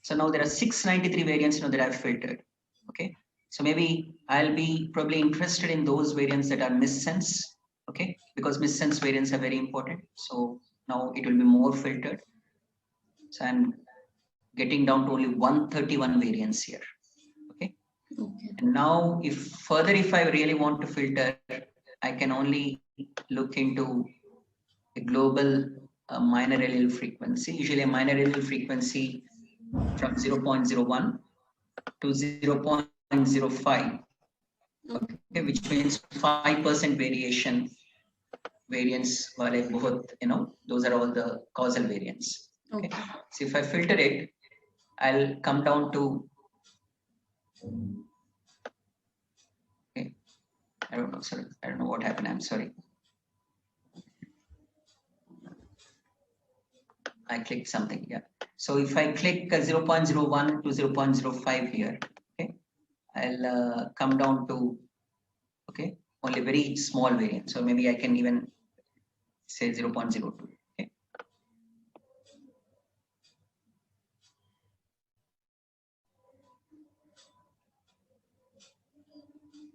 So now there are 693 variants that I've filtered. Okay, so maybe I'll be probably interested in those variants that are missense. Okay, because missense variants are very important. So now it will be more filtered. So I'm getting down to only 131 variants here. Okay. And now if I really want to filter, I can only look into a global minor allele frequency. Usually a minor allele frequency from 0.01 to 0.05. Okay, which means 5% variance wale bahut, those are all the causal variants. Okay. So if I filter it, I'll come down to, okay, I don't know, sorry, I don't know what happened, I'm sorry. I clicked something, yeah. So if I click 0.01 to 0.05 here, okay, I'll come down to, okay, only very small variant. So maybe I can even say 0.02. Okay.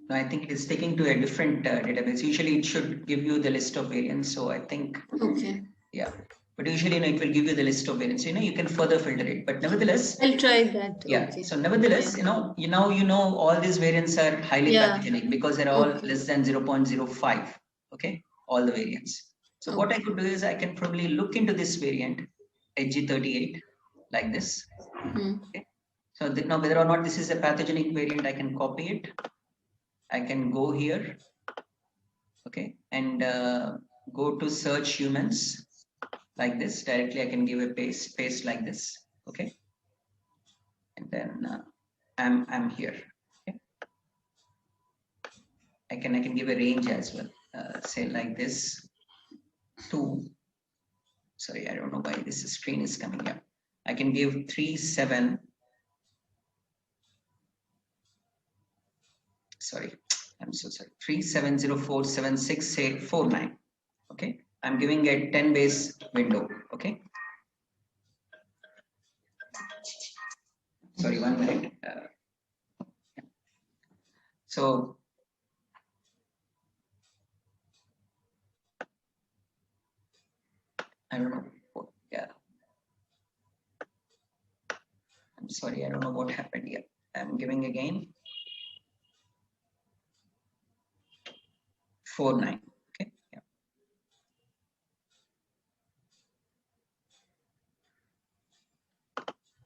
Now I think it is taking to a different database. Usually it should give you the list of variants. So I think, Okay. yeah, but usually it will give you the list of variants. You can further filter it, but nevertheless, I'll try that. yeah. Okay. So nevertheless, Yeah. you know all these variants are highly Yeah. pathogenic because they're all Okay. less than 0.05. Okay, all the variants. So what I could do is I can probably look into this variant, HG38, like this. Okay. So now whether or not this is a pathogenic variant, I can copy it. I can go here, okay, and go to search humans like this. Directly I can give a paste like this, okay, and then I'm here. Okay. I can give a range as well, say like this. Sorry, I don't know why this screen is coming up. I can give 37. Sorry, I'm so sorry. 37047649. Okay, I'm giving a 10 base window. Okay. Sorry, 1 minute. So I don't know. Yeah. I'm sorry, I don't know what happened here. I'm giving again 49. Okay. Yeah.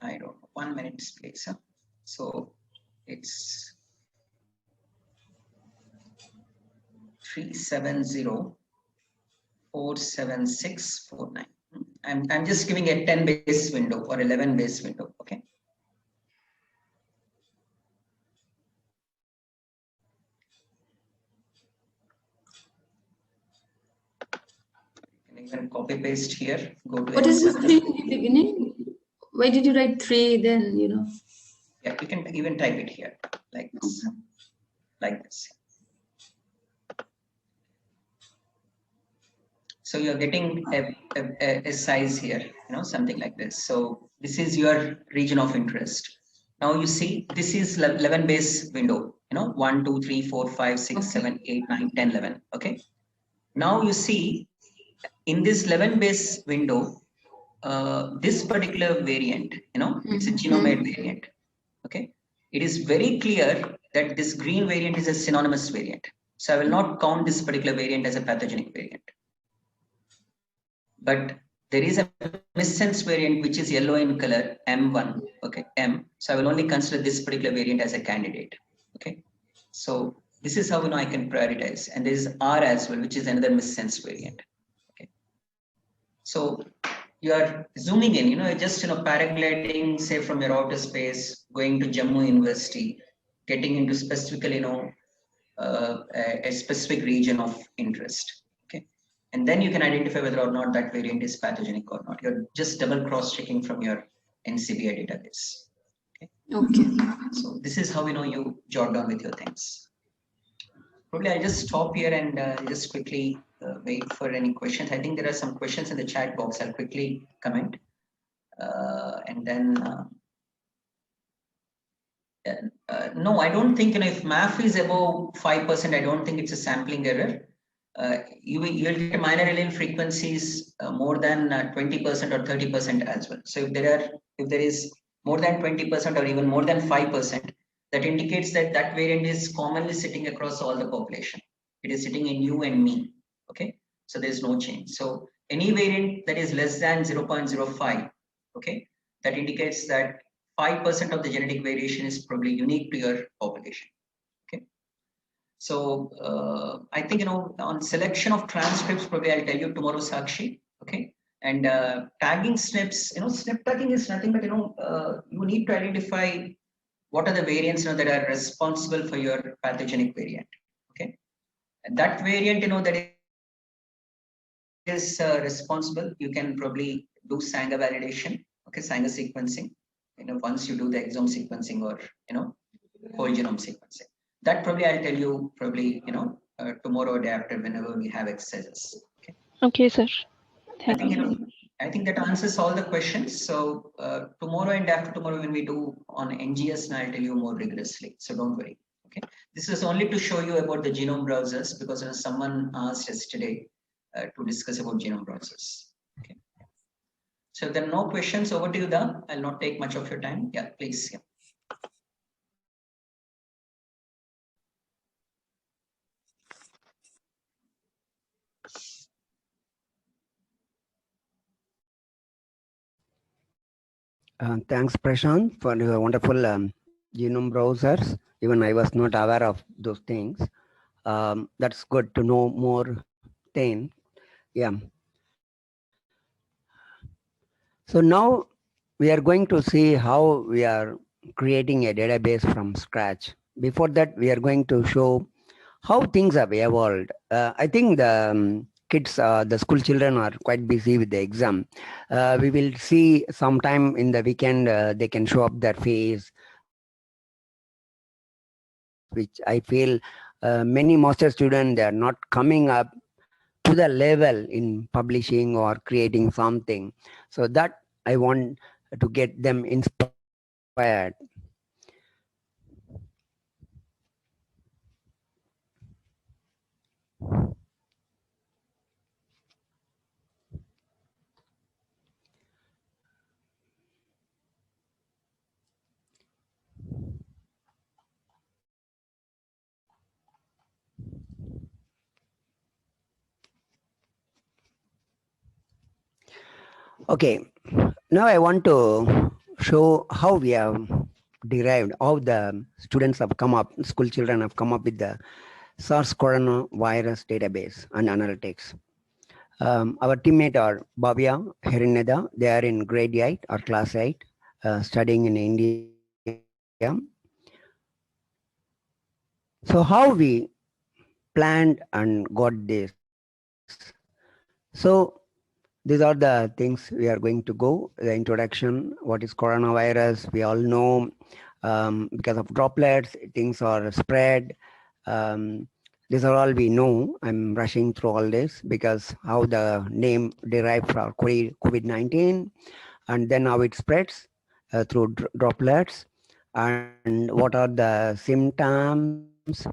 I don't know. 1 minute, please. Huh? So it's 370476449. I'm just giving a 10 base window or 11 base window. Okay. You can copy paste here. Go to what is the 3 in the beginning? Why did you write 3 then, Yeah, you can even type it here like this. Like this. So you're getting a size here, something like this. So this is your region of interest. Now you see this is 11 base window, 1, 2, 3, 4, 5, 6, 7, 8, 9, 10, 11. Okay. Now you see in this 11 base window, this particular variant, it's a Genomate variant. Okay. It is very clear that this green variant is a synonymous variant. So I will not count this particular variant as a pathogenic variant. But there is a missense variant which is yellow in color, M1, okay, M. So I will only consider this particular variant as a candidate, okay. So this is how I can prioritize, and there is R as well, which is another missense variant, okay. So you are zooming in, just paragliding, say from your outer space, going to Jammu University, getting into specifically, a specific region of interest. And then you can identify whether or not that variant is pathogenic or not. You're just double cross-checking from your NCBI database. Okay. So this is how you jot down with your things. Probably I'll just stop here and just quickly wait for any questions. I think there are some questions in the chat box. I'll quickly comment. And then, no, I don't think, if MAF is above 5%, I don't think it's a sampling error. You will get minor allele frequencies more than 20% or 30% as well. So if there is more than 20% or even more than 5%, that indicates that variant is commonly sitting across all the population. It is sitting in you and me. Okay, so there is no change. So any variant that is less than 0.05, okay, that indicates that 5% of the genetic variation is probably unique to your population. So I think, on selection of transcripts, probably I'll tell you tomorrow, Sakshi. Okay. And tagging SNPs, SNP tagging is nothing but, you need to identify what are the variants, that are responsible for your pathogenic variant. Okay. And that variant, that is responsible, you can probably do Sanger validation. Okay. Sanger sequencing, once you do the exome sequencing or, whole genome sequencing. That probably I'll tell you tomorrow or day after, whenever we have exercises. Okay. Okay, sir. I Thank think you. I think that answers all the questions. So tomorrow and after tomorrow, when we do on NGS, I'll tell you more rigorously. So don't worry. Okay. This is only to show you about the genome browsers because someone asked yesterday to discuss about genome browsers. Okay. So if there are no questions, over to you, Da. I'll not take much of your time. Yeah, please. Yeah. Thanks, Prashant, for your wonderful genome browsers. Even I was not aware of those things. That's good to know more thing. Yeah. So now we are going to see how we are creating a database from scratch. Before that, we are going to show how things have evolved. I think the kids, the school children are quite busy with the exam. We will see sometime in the weekend, they can show up their face, which I feel many master students, they are not coming up to the level in publishing or creating something. So that I want to get them inspired. Okay, now I want to show how we have derived, how the students have come up, school children have come up with the SARS coronavirus database and analytics. Our teammate are Bhavya, Herineda, they are in grade 8 or class 8, studying in India. So how we planned and got this. So these are the things we are going to go. The introduction, what is coronavirus? We all know because of droplets, things are spread. These are all we know. I'm rushing through all this because how the name derived from COVID-19 and then how it spreads through droplets and what are the symptoms.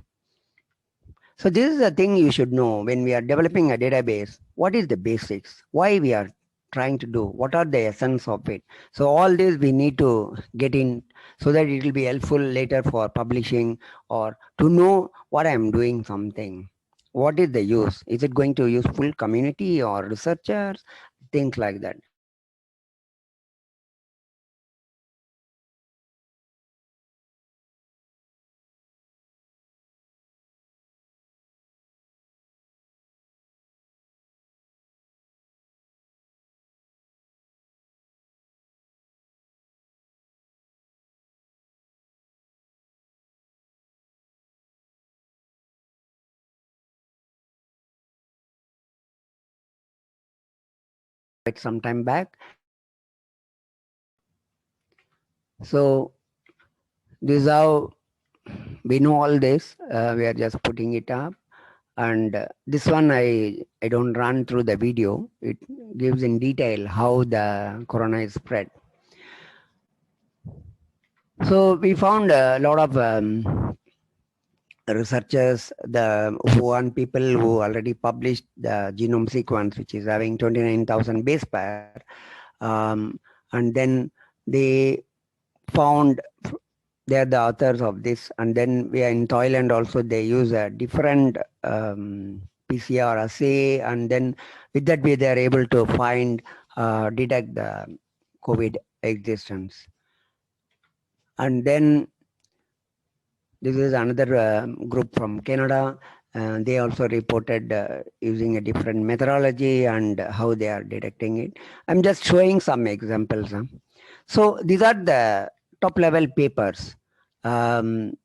So this is the thing you should know when we are developing a database. What is the basics? Why we are trying to do? What are the essence of it? So all this we need to get in so that it will be helpful later for publishing or to know what I am doing something. What is the use? Is it going to use full community or researchers? Things like that. Some time back. So this is how we know all this. We are just putting it up. And this one, I don't run through the video. It gives in detail how the corona is spread. So we found a lot of researchers, the one people who already published the genome sequence, which is having 29,000 base pair. And then they found they're the authors of this. And then we are in Thailand also, they use a different PCR assay. And then with that way, they're able to find, detect the COVID existence. And then this is another group from Canada. They also reported using a different methodology and how they are detecting it. I'm just showing some examples. So these are the top level papers. And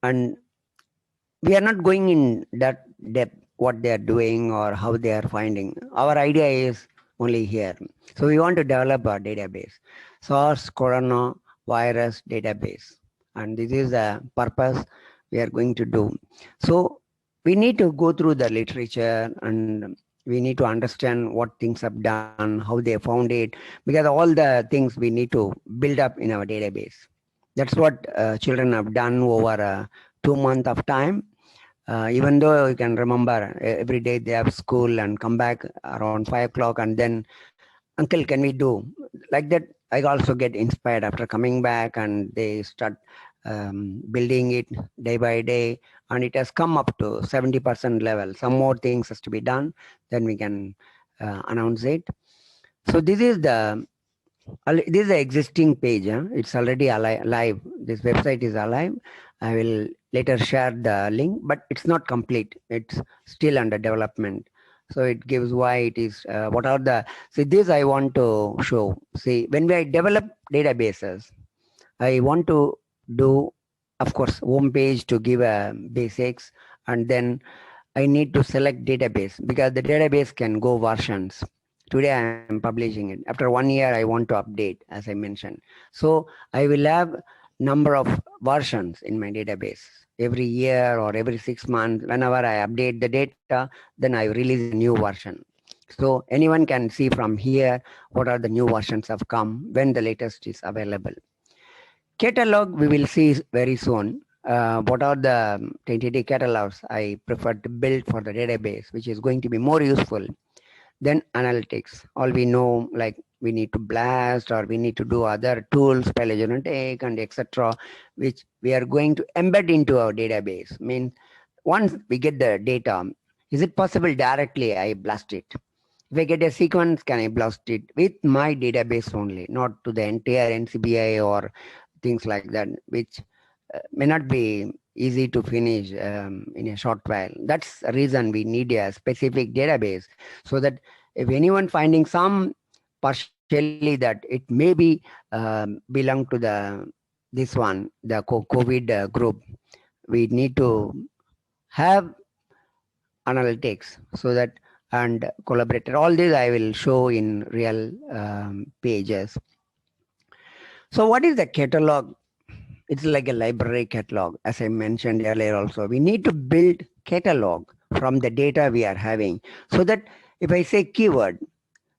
we are not going in that depth what they are doing or how they are finding. Our idea is only here. So we want to develop a database, SARS coronavirus database. And this is the purpose we are going to do. So we need to go through the literature and We need to understand what things have done, how they found it, because all the things we need to build up in our database. That's what children have done over 2 months of time. Even though you can remember every day they have school and come back around 5 o'clock and then, uncle, can we do like that? I also get inspired after coming back, and they start building it day by day, and it has come up to 70% level. Some more things has to be done, then we can announce it. So this is the existing page. It's already alive. This website is alive. I will later share the link, but it's not complete. It's still under development. So it gives why it is, what are the, see this I want to show. See, when I develop databases, I want to do, of course, home page to give basics, and then I need to select database because the database can go versions. Today I am publishing it. After 1 year, I want to update, as I mentioned. So I will have number of versions in my database. Every year or every 6 months, whenever I update the data, then I release a new version. So anyone can see from here what are the new versions have come when the latest is available. Catalog we will see very soon. What are the tentative catalogs I prefer to build for the database, which is going to be more useful. Then analytics. All we know, like we need to blast or we need to do other tools, phylogenetic and etc., which we are going to embed into our database. Means once we get the data, is it possible directly I blast it? If I get a sequence, can I blast it with my database only, not to the entire NCBI or things like that, which may not be easy to finish in a short while. That's the reason we need a specific database, so that if anyone finding some partially that it may be belong to the COVID group, we need to have analytics so that, and collaborator. All this I will show in real pages. So what is the catalog? It's like a library catalog, as I mentioned earlier also. We need to build catalog from the data we are having, so that if I say keyword,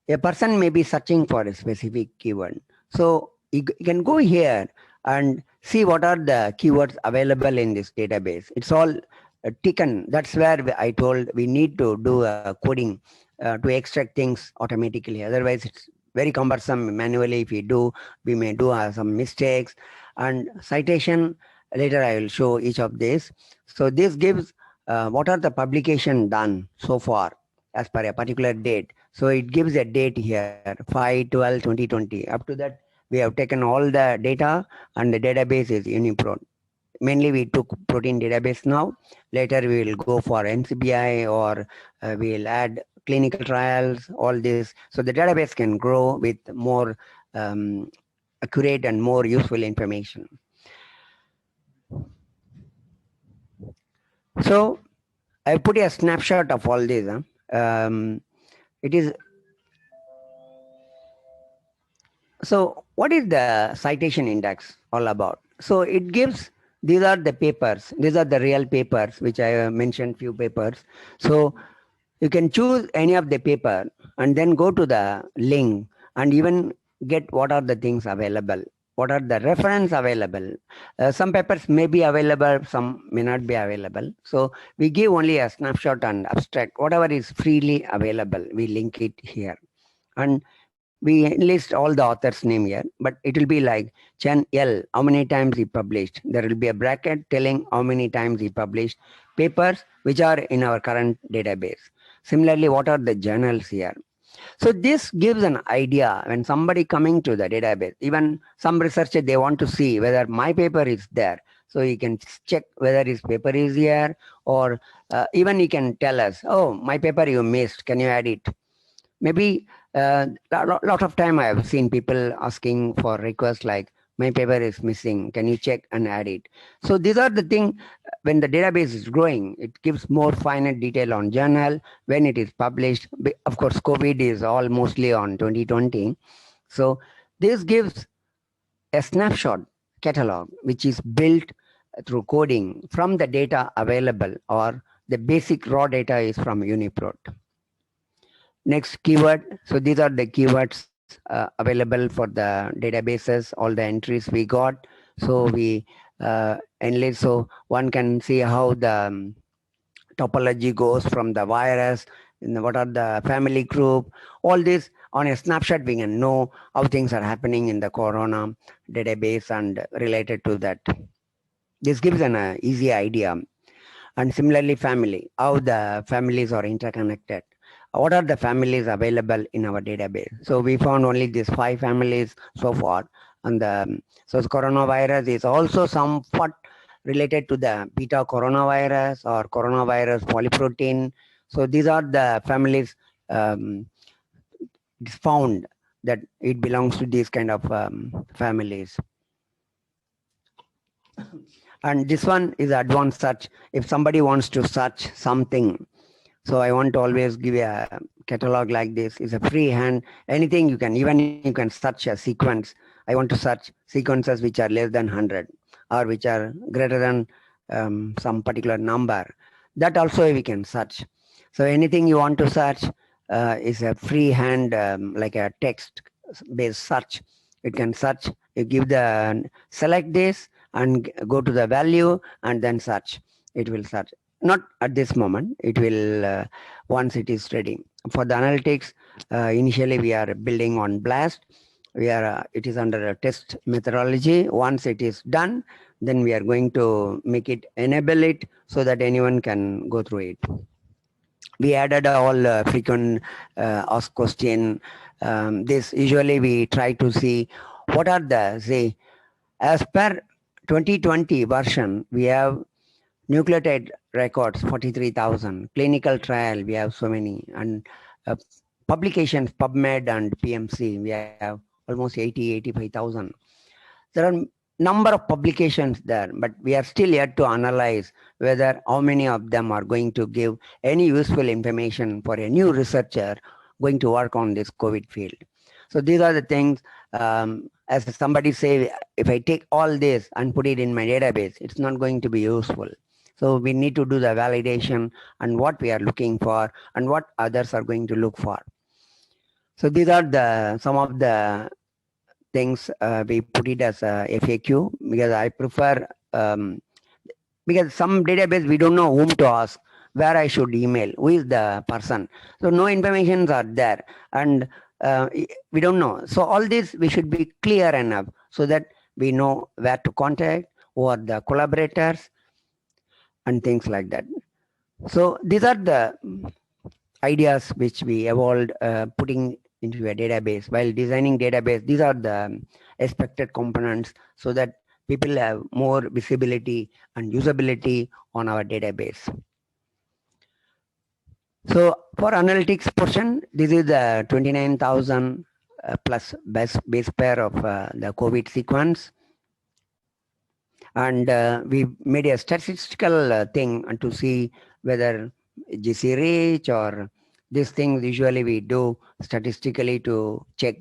a person may be searching for a specific keyword. So you can go here and see what are the keywords available in this database. It's all taken. That's where I told we need to do a coding to extract things automatically. Otherwise, it's very cumbersome manually. If we do, we may do some mistakes. And citation, later I will show each of these. So this gives what are the publication done so far as per a particular date. So it gives a date here, 5/12/2020. Up to that, we have taken all the data, and the database is UniProt. Mainly we took protein database now. Later we will go for NCBI, or we'll add clinical trials, all this. So the database can grow with more accurate and more useful information. So I put a snapshot of all this. It is, so what is the citation index all about? So it gives, these are the papers, these are the real papers, which I mentioned few papers. So you can choose any of the paper and then go to the link and even get what are the things available, what are the reference available. Some papers may be available, some may not be available. So we give only a snapshot and abstract, whatever is freely available, we link it here. And we list all the author's name here, but it will be like Chen L, how many times he published. There will be a bracket telling how many times he published papers which are in our current database. Similarly, what are the journals here? So this gives an idea when somebody coming to the database, even some researcher, they want to see whether my paper is there. So you can check whether his paper is here, or even he can tell us, oh, my paper you missed, can you add it? Maybe a lot of time I have seen people asking for requests like, my paper is missing, can you check and add it? So these are the things, when the database is growing, it gives more finite detail on journal, when it is published. Of course, COVID is all mostly on 2020. So this gives a snapshot catalog, which is built through coding from the data available, or the basic raw data is from UniProt. Next, keyword. So these are the keywords available for the databases, all the entries we got. So we enlist, so one can see how the topology goes from the virus, what are the family group, all this on a snapshot we can know how things are happening in the corona database and related to that. This gives an easy idea. And similarly, family, how the families are interconnected. What are the families available in our database? So we found only these 5 families so far. And so coronavirus is also somewhat related to the beta coronavirus or coronavirus polyprotein. So these are the families it's found that it belongs to these kind of families. And this one is advanced search. If somebody wants to search something, so I want to always give a catalog like this. It's a free hand. Anything you can, even you can search a sequence. I want to search sequences which are less than 100 or which are greater than some particular number. That also we can search. So anything you want to search is a free hand, like a text-based search. It can search. You give the select this and go to the value and then search. It will search. Not at this moment. It will once it is ready. For the analytics, initially we are building on BLAST. We are it is under a test methodology. Once it is done, then we are going to make it enable it so that anyone can go through it. We added all frequent asked question. This usually we try to see what are the, say, as per 2020 version, we have nucleotide records 43,000, clinical trial we have so many, and publications PubMed and PMC we have almost 85,000. There are number of publications there, but we are still yet to analyze whether how many of them are going to give any useful information for a new researcher going to work on this COVID field. So these are the things, as somebody say, if I take all this and put it in my database, it's not going to be useful. So we need to do the validation and what we are looking for and what others are going to look for. So these are the some of the things we put it as a FAQ, because I prefer, because some database we don't know whom to ask, where I should email, who is the person. So no informations are there and we don't know. So all this we should be clear enough so that we know where to contact, who are the collaborators and things like that. So these are the ideas which we evolved putting into a database. While designing database, these are the expected components so that people have more visibility and usability on our database. So for analytics portion, this is the 29,000 plus base pair of the COVID sequence. And we made a statistical thing to see whether GC reach or these things usually we do statistically to check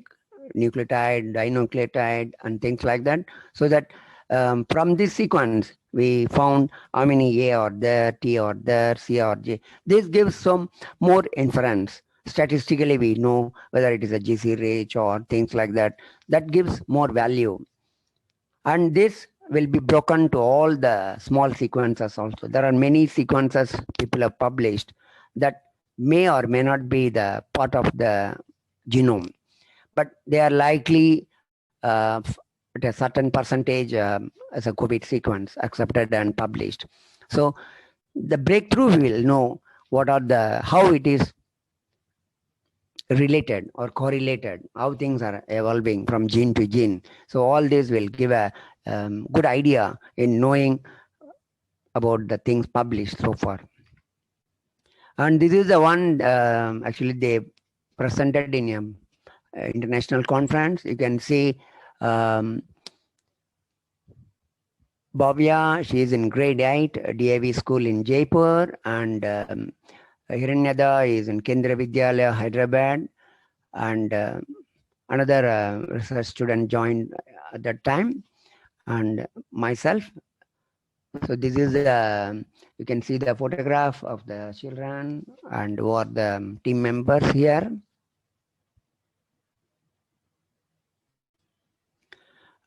nucleotide, dinucleotide and things like that. So that from this sequence, we found how many A are there, T are there, C or J. This gives some more inference. Statistically, we know whether it is a GC reach or things like that. That gives more value. And this will be broken to all the small sequences also. There are many sequences people have published that may or may not be the part of the genome, but they are likely at a certain percentage as a COVID sequence accepted and published. So the breakthrough will know what are the, how it is related or correlated, how things are evolving from gene to gene. So all this will give a good idea in knowing about the things published so far. And this is the one actually they presented in a international conference. You can see Bhavya, she is in grade 8, DAV school in Jaipur, and Hiranyada is in Kendra Vidyalaya, Hyderabad, and another research student joined at that time, and myself. So this is you can see the photograph of the children and who are the team members here.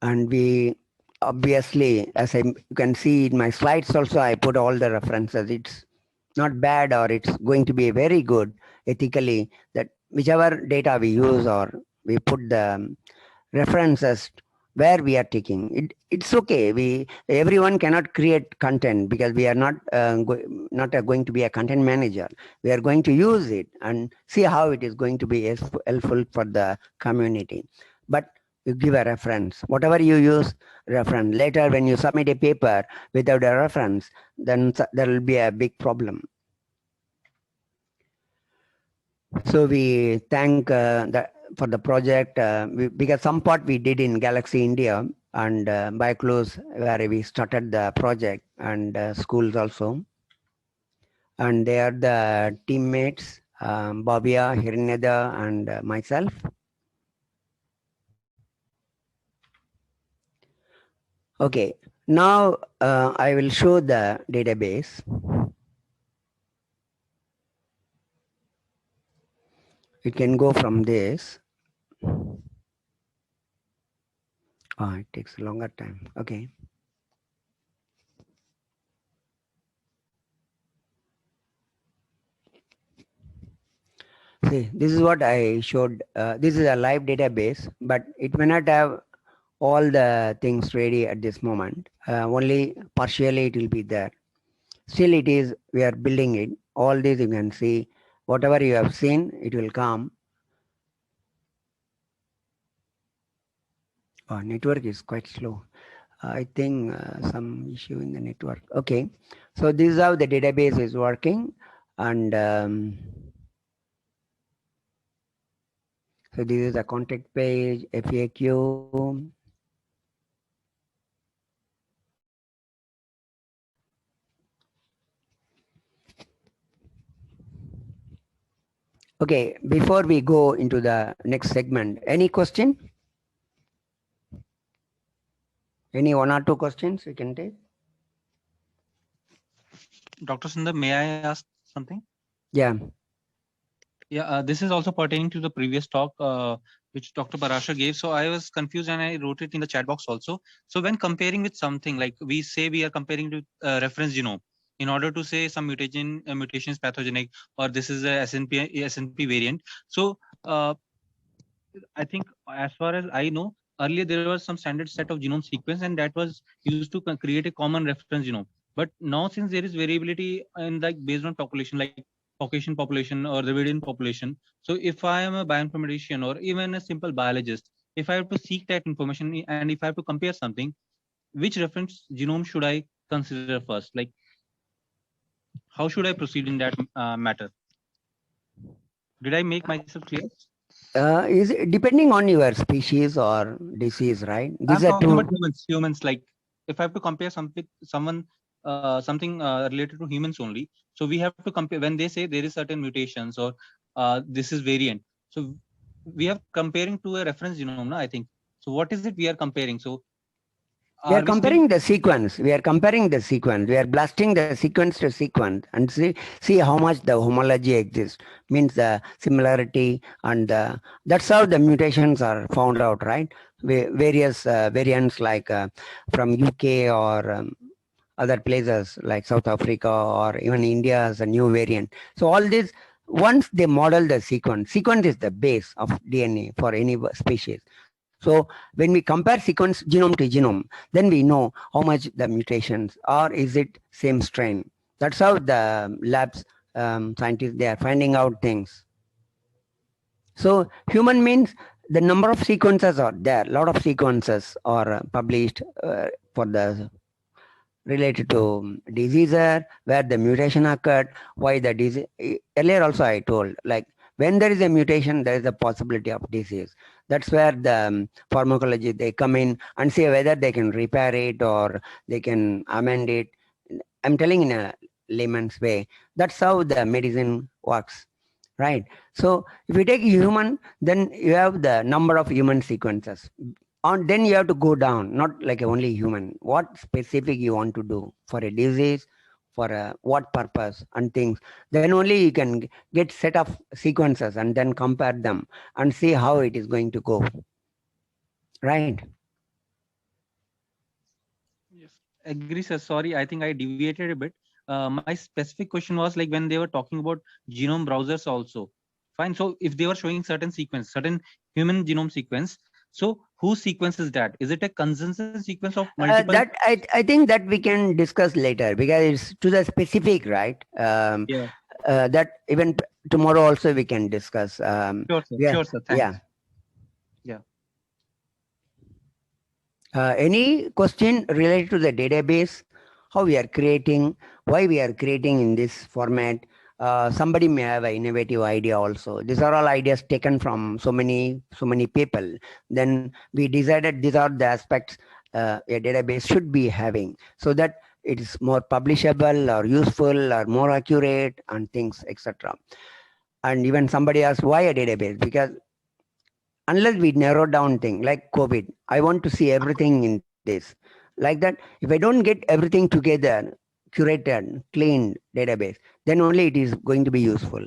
And we obviously, as you can see in my slides also, I put all the references. It's not bad or it's going to be very good ethically that whichever data we use or we put the references where we are taking it's okay. Everyone cannot create content because we are not going to be a content manager. We are going to use it and see how it is going to be helpful for the community. But you give a reference, whatever you use reference. Later when you submit a paper without a reference, then there will be a big problem. So we thank for the project because some part we did in Galaxy India and BioClose where we started the project, and schools also. And they are the teammates, Bhavya, Hirineda and myself. Okay, now I will show the database. It can go from this. Oh, it takes a longer time. Okay. See, this is what I showed. This is a live database, but it may not have all the things ready at this moment. Only partially it will be there. Still it is, we are building it. All this you can see, whatever you have seen, it will come. Network is quite slow. I think some issue in the network. Okay, so this is how the database is working. And so this is a contact page, FAQ. Okay, before we go into the next segment, any question? Any one or two questions we can take? Dr. Sundar, may I ask something? Yeah. Yeah, this is also pertaining to the previous talk which Dr. Parashar gave. So I was confused and I wrote it in the chat box also. So when comparing with something, like we say we are comparing to reference genome, in order to say some mutation is pathogenic or this is a SNP variant. So I think as far as I know, earlier there was some standard set of genome sequence and that was used to create a common reference genome. But now since there is variability in like based on population, like Caucasian population or the Dravidian population. So if I am a bioinformatician or even a simple biologist, if I have to seek that information and if I have to compare something, which reference genome should I consider first? Like, how should I proceed in that matter? Did I make myself clear? Is it depending on your species or disease, right? These are two humans. Like if I have to compare something related to humans only, so we have to compare when they say there is certain mutations or this is variant. So we are comparing to a reference genome, no? I think. So what is it we are comparing? So we are comparing the sequence. We are comparing the sequence. We are blasting the sequence to sequence and see how much the homology exists. Means the similarity, and that's how the mutations are found out, right? Various variants like from UK or other places like South Africa or even India as a new variant. So all this, once they model the sequence is the base of DNA for any species. So when we compare sequence genome to genome, then we know how much the mutations, or is it same strain. That's how the labs scientists, they are finding out things. So human means the number of sequences are there. A lot of sequences are published for the related to diseases, where the mutation occurred, why the disease. Earlier also I told, like when there is a mutation, there is a possibility of disease. That's where the pharmacology, they come in and see whether they can repair it or they can amend it. I'm telling in a layman's way. That's how the medicine works, right? So if you take human, then you have the number of human sequences. And then you have to go down, not like only human. What specific you want to do for a disease, for a, what purpose and things. Then only you can get set of sequences and then compare them and see how it is going to go. Right? Yes. Agree, sir. Sorry, I think I deviated a bit. My specific question was like when they were talking about genome browsers also. Fine. So if they were showing certain sequence, certain human genome sequence, so whose sequence is that? Is it a consensus sequence of multiple? That I think that we can discuss later because it's to the specific, right? Yeah. That even tomorrow also we can discuss. Sure, sir. Yeah, Sure, sir. Thanks. yeah. Yeah. Any question related to the database, how we are creating, why we are creating in this format? Somebody may have an innovative idea also. These are all ideas taken from so many people. Then we decided these are the aspects a database should be having so that it is more publishable or useful or more accurate and things, etc. And even somebody asked why a database? Because unless we narrow down things like COVID, I want to see everything in this. Like that, if I don't get everything together, curated, cleaned database, then only it is going to be useful.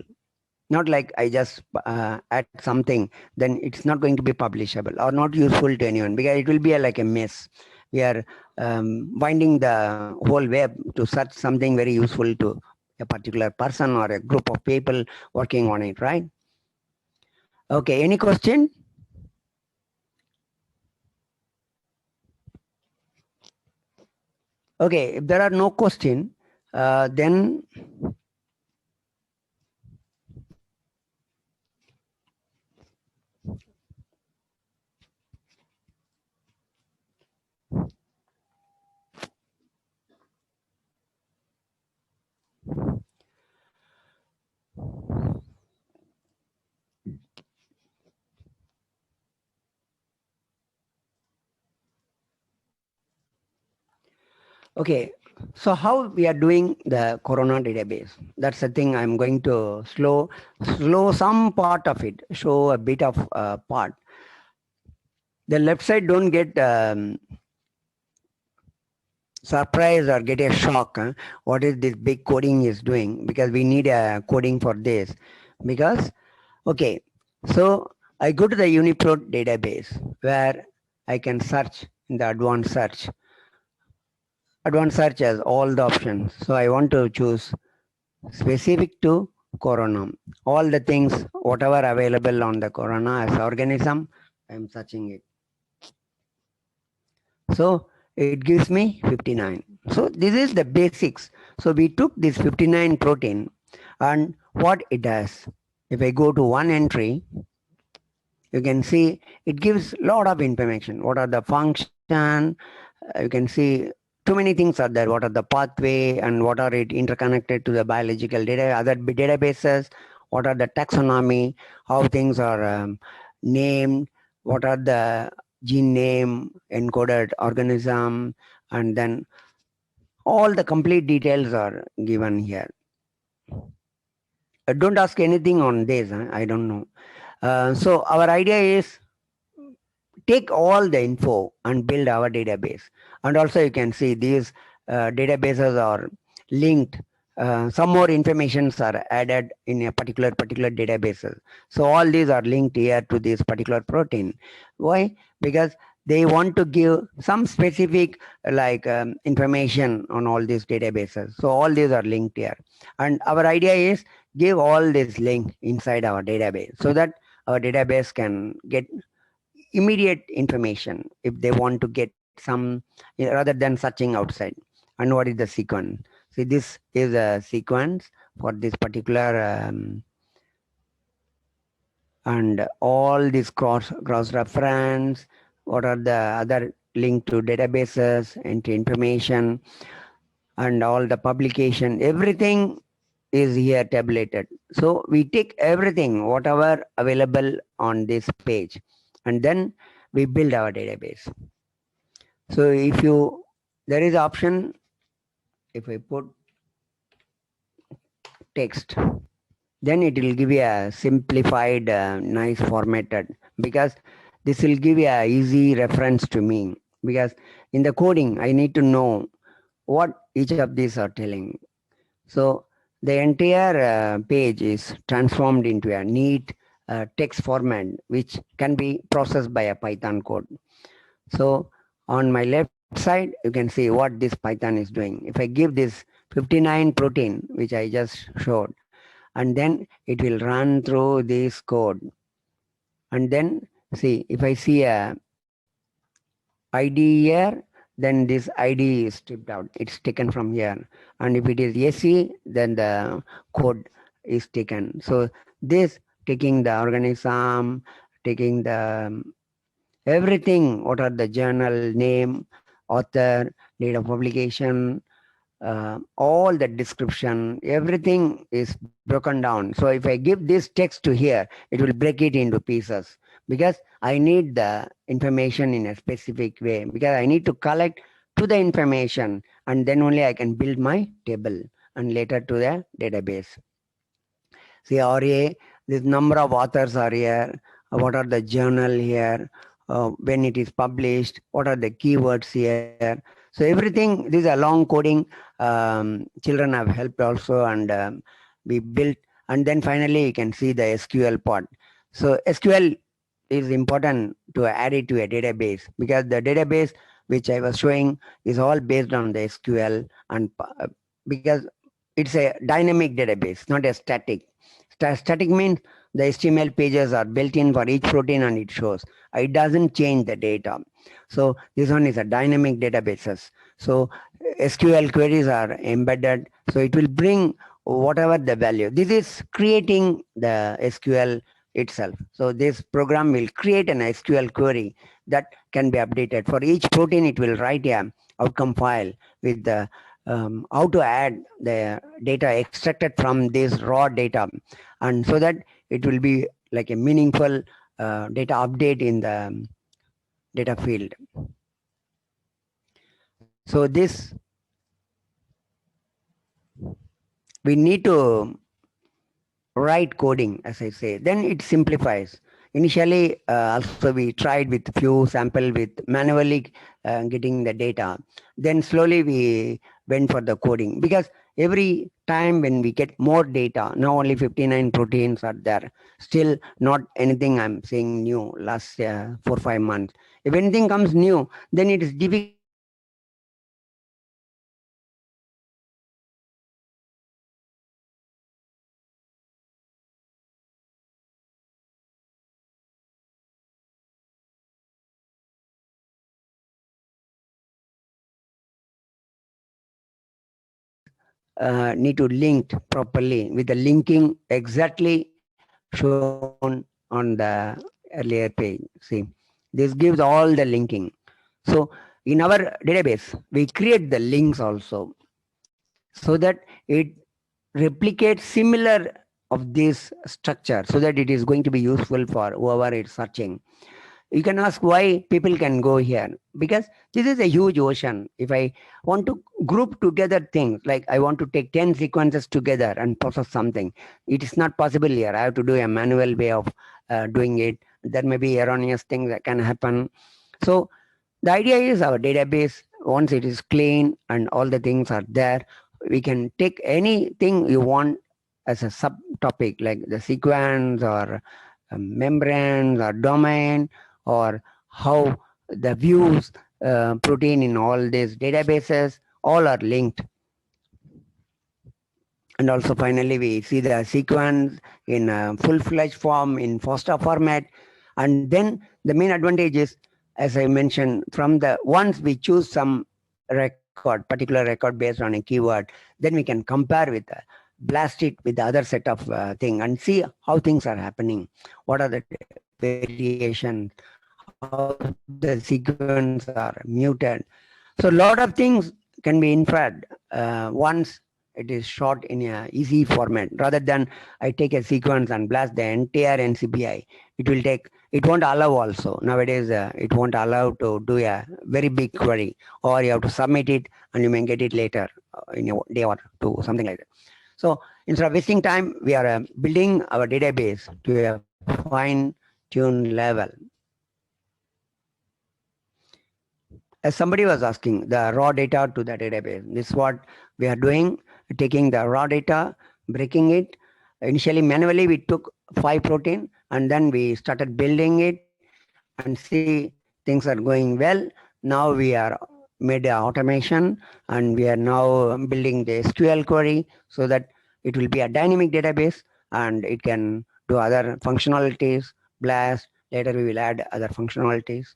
Not like I just add something, then it's not going to be publishable or not useful to anyone because it will be like a mess. We are winding the whole web to search something very useful to a particular person or a group of people working on it, right? Okay, any question? Okay, if there are no question, then okay. So how we are doing the Corona database? That's the thing I'm going to slow some part of it, show a bit of part. The left side don't get surprise or get a shock. Huh? What is this big coding is doing? Because we need a coding for this. Because, okay, so I go to the UniProt database where I can search in the advanced search. Advanced search has all the options. So I want to choose specific to corona. All the things, whatever available on the corona as organism, I'm searching it. So it gives me 59. So this is the basics. So we took this 59 protein and what it does. If I go to one entry, you can see it gives a lot of information. What are the function? You can see too many things are there. What are the pathway and what are it interconnected to the biological data, other databases? What are the taxonomy? How things are named? What are the gene name, encoded organism, and then all the complete details are given here. Don't ask anything on this. I don't know. So our idea is take all the info and build our database. And also you can see these databases are linked. Some more informations are added in a particular databases. So all these are linked here to this particular protein. Why? Because they want to give some specific like information on all these databases. So all these are linked here. And our idea is give all this link inside our database so that our database can get immediate information if they want to get some rather than searching outside. And what is the sequence? See, this is a sequence for this particular and all this cross reference. What are the other link to databases and to information and all the publication, everything is here tabulated. So we take everything whatever available on this page and then we build our database. So if you, there is option, if I put text, then it will give you a simplified, nice formatted, because this will give you a easy reference to me, because in the coding, I need to know what each of these are telling. So the entire page is transformed into a neat text format, which can be processed by a Python code. So on my left side, you can see what this Python is doing. If I give this 59 protein, which I just showed, and then it will run through this code. And then see, if I see a ID here, then this ID is stripped out. It's taken from here. And if it is SE, then the code is taken. So this taking the organism, taking the everything, what are the journal name, author, date of publication, all the description, everything is broken down. So if I give this text to here, it will break it into pieces, because I need the information in a specific way, because I need to collect to the information, and then only I can build my table and later to the database. See, RA, this number of authors are here, what are the journal here, when it is published, what are the keywords here. So everything, this is a long coding, children have helped also, and we built, and then finally you can see the SQL part. So SQL is important to add it to a database, because the database which I was showing is all based on the SQL, and because it's a dynamic database, not a static. Static means the HTML pages are built in for each protein and it shows. It doesn't change the data. So this one is a dynamic databases. So SQL queries are embedded. So it will bring whatever the value. This is creating the SQL itself. So this program will create an SQL query that can be updated. For each protein, it will write a outcome file with the how to add the data extracted from this raw data, and so that it will be like a meaningful data update in the data field. So this, we need to write coding, as I say, then it simplifies. Initially, also we tried with few sample with manually getting the data. Then slowly we went for the coding, because every time when we get more data, now only 59 proteins are there. Still not anything I'm saying new last 4 or 5 months. If anything comes new, then it is difficult. Need to link properly with the linking exactly shown on the earlier page. See, this gives all the linking. So in our database, we create the links also, so that it replicates similar of this structure, so that it is going to be useful for whoever is searching. You can ask why people can go here, because this is a huge ocean. If I want to group together things, like I want to take 10 sequences together and process something, it is not possible here. I have to do a manual way of doing it. There may be erroneous things that can happen. So the idea is our database, once it is clean and all the things are there, we can take anything you want as a subtopic, like the sequence or membranes or domain, or how the views protein in all these databases, all are linked. And also finally we see the sequence in a full-fledged form in FOSTA format. And then the main advantage is, as I mentioned, from the once we choose some record, particular record based on a keyword, then we can compare with blast it with the other set of thing and see how things are happening. What are the variations, how the sequence are muted. So a lot of things can be inferred once it is shot in a easy format, rather than I take a sequence and blast the entire NCBI. It won't allow also. Nowadays, it won't allow to do a very big query, or you have to submit it and you may get it later in a day or two, something like that. So instead of wasting time, we are building our database to a fine-tuned level. as somebody was asking, the raw data to the database. This is what we are doing, taking the raw data, breaking it. Initially, manually, we took 5 protein, and then we started building it and see things are going well. Now we are made automation, and we are now building the SQL query so that it will be a dynamic database and it can do other functionalities, BLAST. Later we will add other functionalities.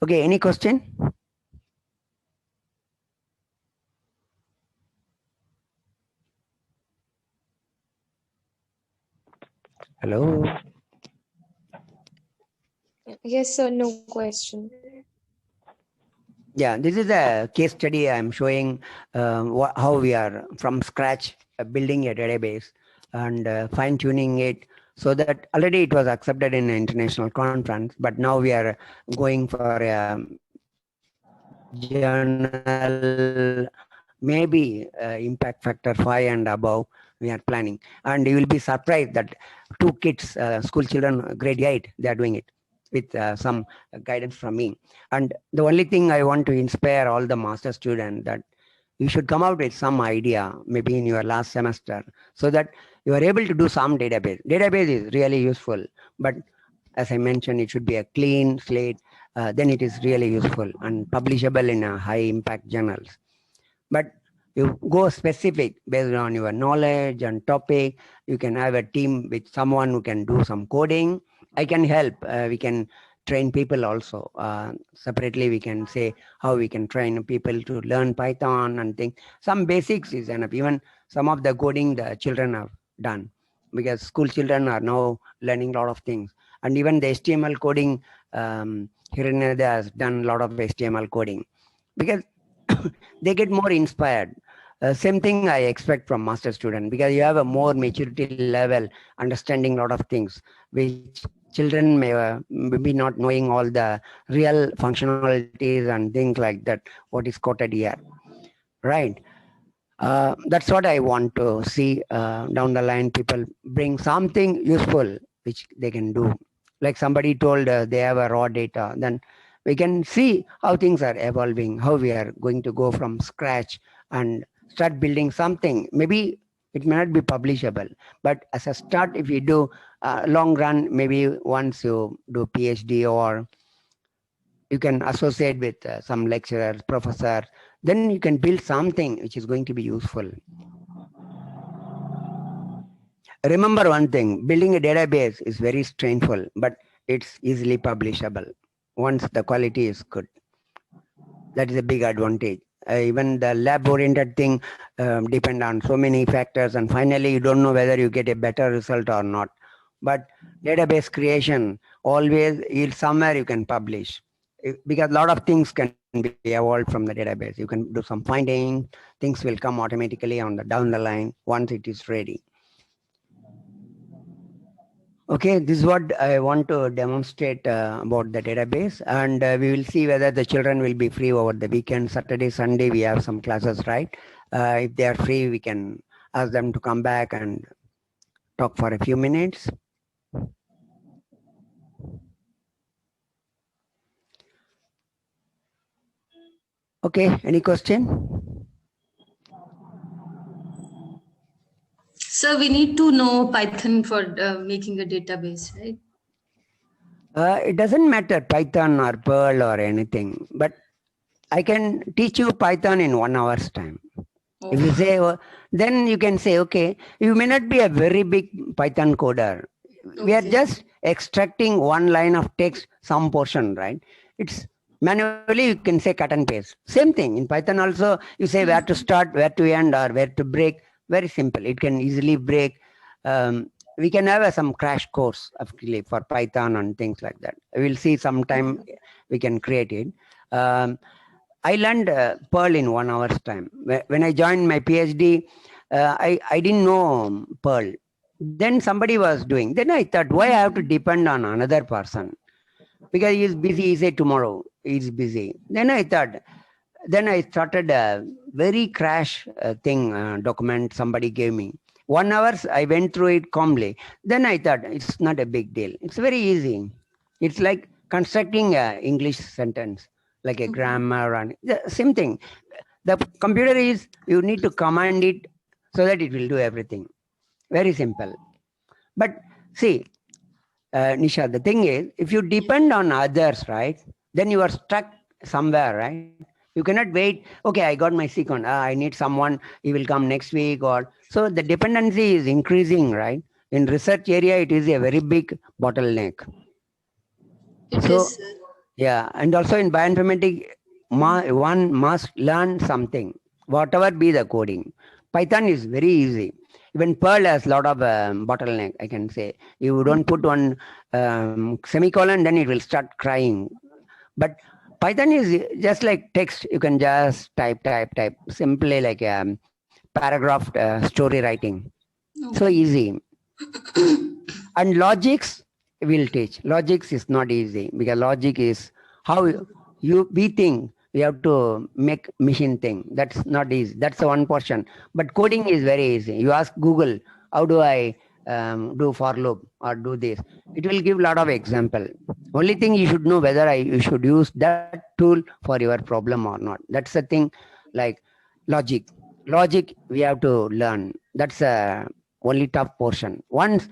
Okay, any question? Hello? Yes, sir, no question. Yeah, this is a case study I'm showing how we are from scratch building a database and fine-tuning it so that already it was accepted in an international conference, but now we are going for a journal, maybe impact factor 5 and above we are planning. And you will be surprised that 2 kids, school children, grade 8, they are doing it with some guidance from me. And the only thing I want to inspire all the master students that you should come out with some idea, maybe in your last semester, so that you are able to do some database. Database is really useful, but as I mentioned, it should be a clean slate. Then it is really useful and publishable in a high impact journals. But you go specific based on your knowledge and topic. You can have a team with someone who can do some coding. I can help. We can train people also. Separately, we can say how we can train people to learn Python and things. Some basics is enough. Even some of the coding the children have done, because school children are now learning a lot of things. And even the HTML coding, Hiranada has done a lot of HTML coding, because they get more inspired. Same thing I expect from master student, because you have a more maturity level, understanding a lot of things, which children may be not knowing all the real functionalities and things like that, what is quoted here, right? That's what I want to see down the line. People bring something useful which they can do. Like somebody told they have a raw data, then we can see how things are evolving, how we are going to go from scratch and start building something. Maybe it may not be publishable, but as a start, if you do long run, maybe once you do PhD or you can associate with some lecturers, professor, then you can build something which is going to be useful. Remember one thing, building a database is very straightful, but it's easily publishable once the quality is good. That is a big advantage. Even the lab-oriented thing depend on so many factors, and finally you don't know whether you get a better result or not. But database creation always yields somewhere you can publish, because a lot of things can be evolved from the database. You can do some finding, things will come automatically on the down the line once it is ready. Okay, this is what I want to demonstrate about the database, and we will see whether the children will be free over the weekend. Saturday, Sunday, we have some classes, right? If they are free, we can ask them to come back and talk for a few minutes. Okay, any question? So we need to know Python for making a database, right? It doesn't matter Python or Perl or anything, but I can teach you Python in 1 hour's time. Oh. If you say, then you can say, okay, you may not be a very big Python coder. Okay. We are just extracting one line of text, some portion, right? It's manually, you can say cut and paste. Same thing in Python also, you say where to start, where to end, or where to break. Very simple. It can easily break. We can have some crash course actually for Python and things like that. We'll see sometime we can create it. I learned Perl in 1 hour's time. When I joined my PhD, I didn't know Perl. Then somebody was doing. Then I thought, why I have to depend on another person? Because he is busy, he said tomorrow he's busy. Then I thought, then I started a very crash document somebody gave me. 1 hour, I went through it calmly. Then I thought, it's not a big deal. It's very easy. It's like constructing a English sentence, like a grammar and the same thing. The computer is, you need to command it so that it will do everything. Very simple. But see, Nisha, the thing is, if you depend on others, right, then you are stuck somewhere, right? You cannot wait. Okay, I got my second. I need someone. He will come next week, or so the dependency is increasing, right? In research area, it is a very big bottleneck. It So, is, sir. yeah, and also in bioinformatics, one must learn something, whatever be the coding. Python is very easy. Even Perl has a lot of bottleneck, I can say. You don't put one semicolon, then it will start crying. But Python is just like text. You can just type, simply like a paragraph story writing. So easy. And logics will teach. Logics is not easy because logic is how we think. We have to make machine think. That's not easy. That's the one portion. But coding is very easy. You ask Google, how do I do for loop or do this? It will give a lot of example. Only thing you should know whether you should use that tool for your problem or not. That's the thing. Like logic we have to learn. That's a only tough portion. Once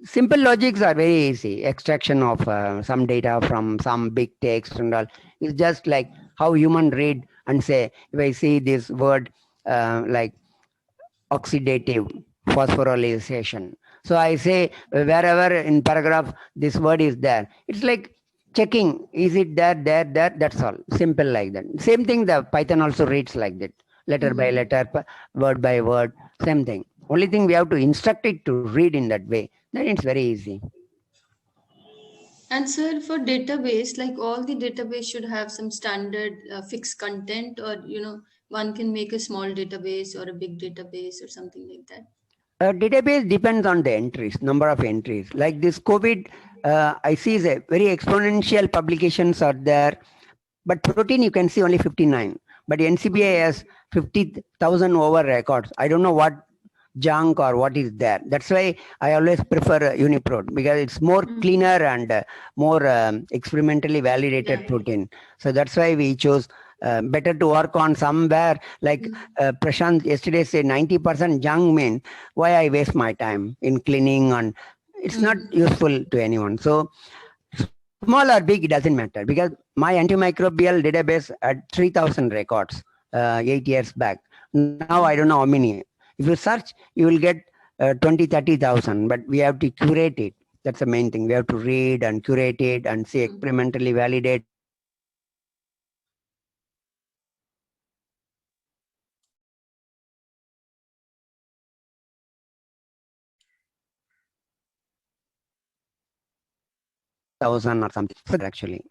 simple logics are very easy. Extraction of some data from some big text and all. It's just like how human read and say, if I see this word like oxidative phosphorylation. So I say wherever in paragraph this word is there. It's like checking, is it there, that's all. Simple like that. Same thing the Python also reads like that. Letter by letter, word by word, same thing. Only thing we have to instruct it to read in that way. Then it's very easy. And sir, for database, like all the database should have some standard fixed content, or one can make a small database or a big database or something like that. A database depends on the entries, number of entries. Like this COVID, I see is a very exponential publications are there, but protein you can see only 59. But NCBI has 50,000 over records. I don't know what junk or what is there. That's why I always prefer UniProt because it's more cleaner and more experimentally validated protein. So that's why we chose better to work on somewhere like Prashant yesterday said 90% junk mean why I waste my time in cleaning, and it's not useful to anyone. So small or big, it doesn't matter because my antimicrobial database had 3,000 records 8 years back. Now I don't know how many. If you search, you will get 20, 30,000, but we have to curate it. That's the main thing. We have to read and curate it and see experimentally validate. Thousand or something actually.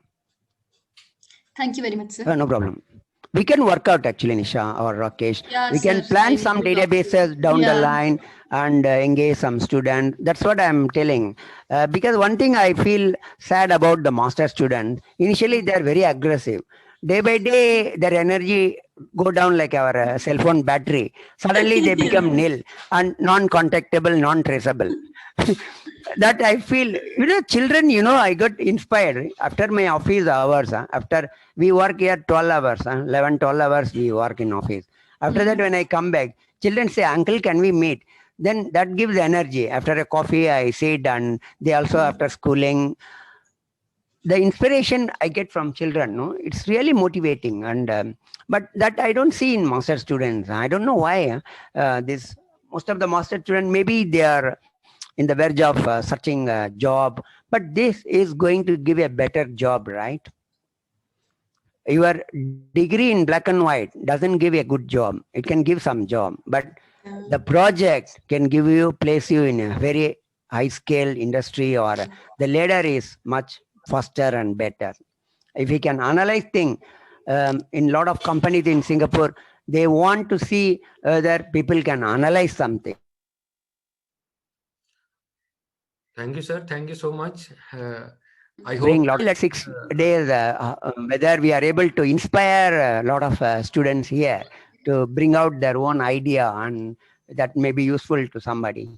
Thank you very much, sir. No problem. We can work out actually, Nisha or Rakesh. Yeah, we can sir, plan some databases down the line and engage some students. That's what I'm telling. Because one thing I feel sad about the master students, initially they're very aggressive. Day by day, their energy go down like our cell phone battery. Suddenly they become nil and non-contactable, non-traceable. That I feel, children, I got inspired after my office hours. After we work here 12 hours, 11, 12 hours we work in office. After that, when I come back, children say, Uncle, can we meet? Then that gives energy. After a coffee, I sit, and they also after schooling. The inspiration I get from children, it's really motivating. And but that I don't see in master students. I don't know why. Most of the master students, maybe they are in the verge of searching a job, but this is going to give a better job, right? Your degree in black and white doesn't give a good job. It can give some job, but the project can place you in a very high scale industry, or the ladder is much faster and better. If we can analyze things, in a lot of companies in Singapore, they want to see whether people can analyze something. Thank you, sir. Thank you so much. I Bring hope like 6 days, whether we are able to inspire a lot of students here to bring out their own idea, and that may be useful to somebody.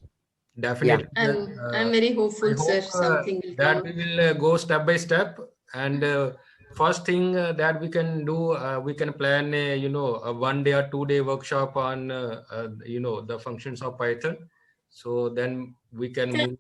Definitely. I'm very hopeful, sir. Something will that come. we will go step by step. And first thing that we can do, we can plan a, a 1 day or 2 day workshop on, the functions of Python. So then we can move.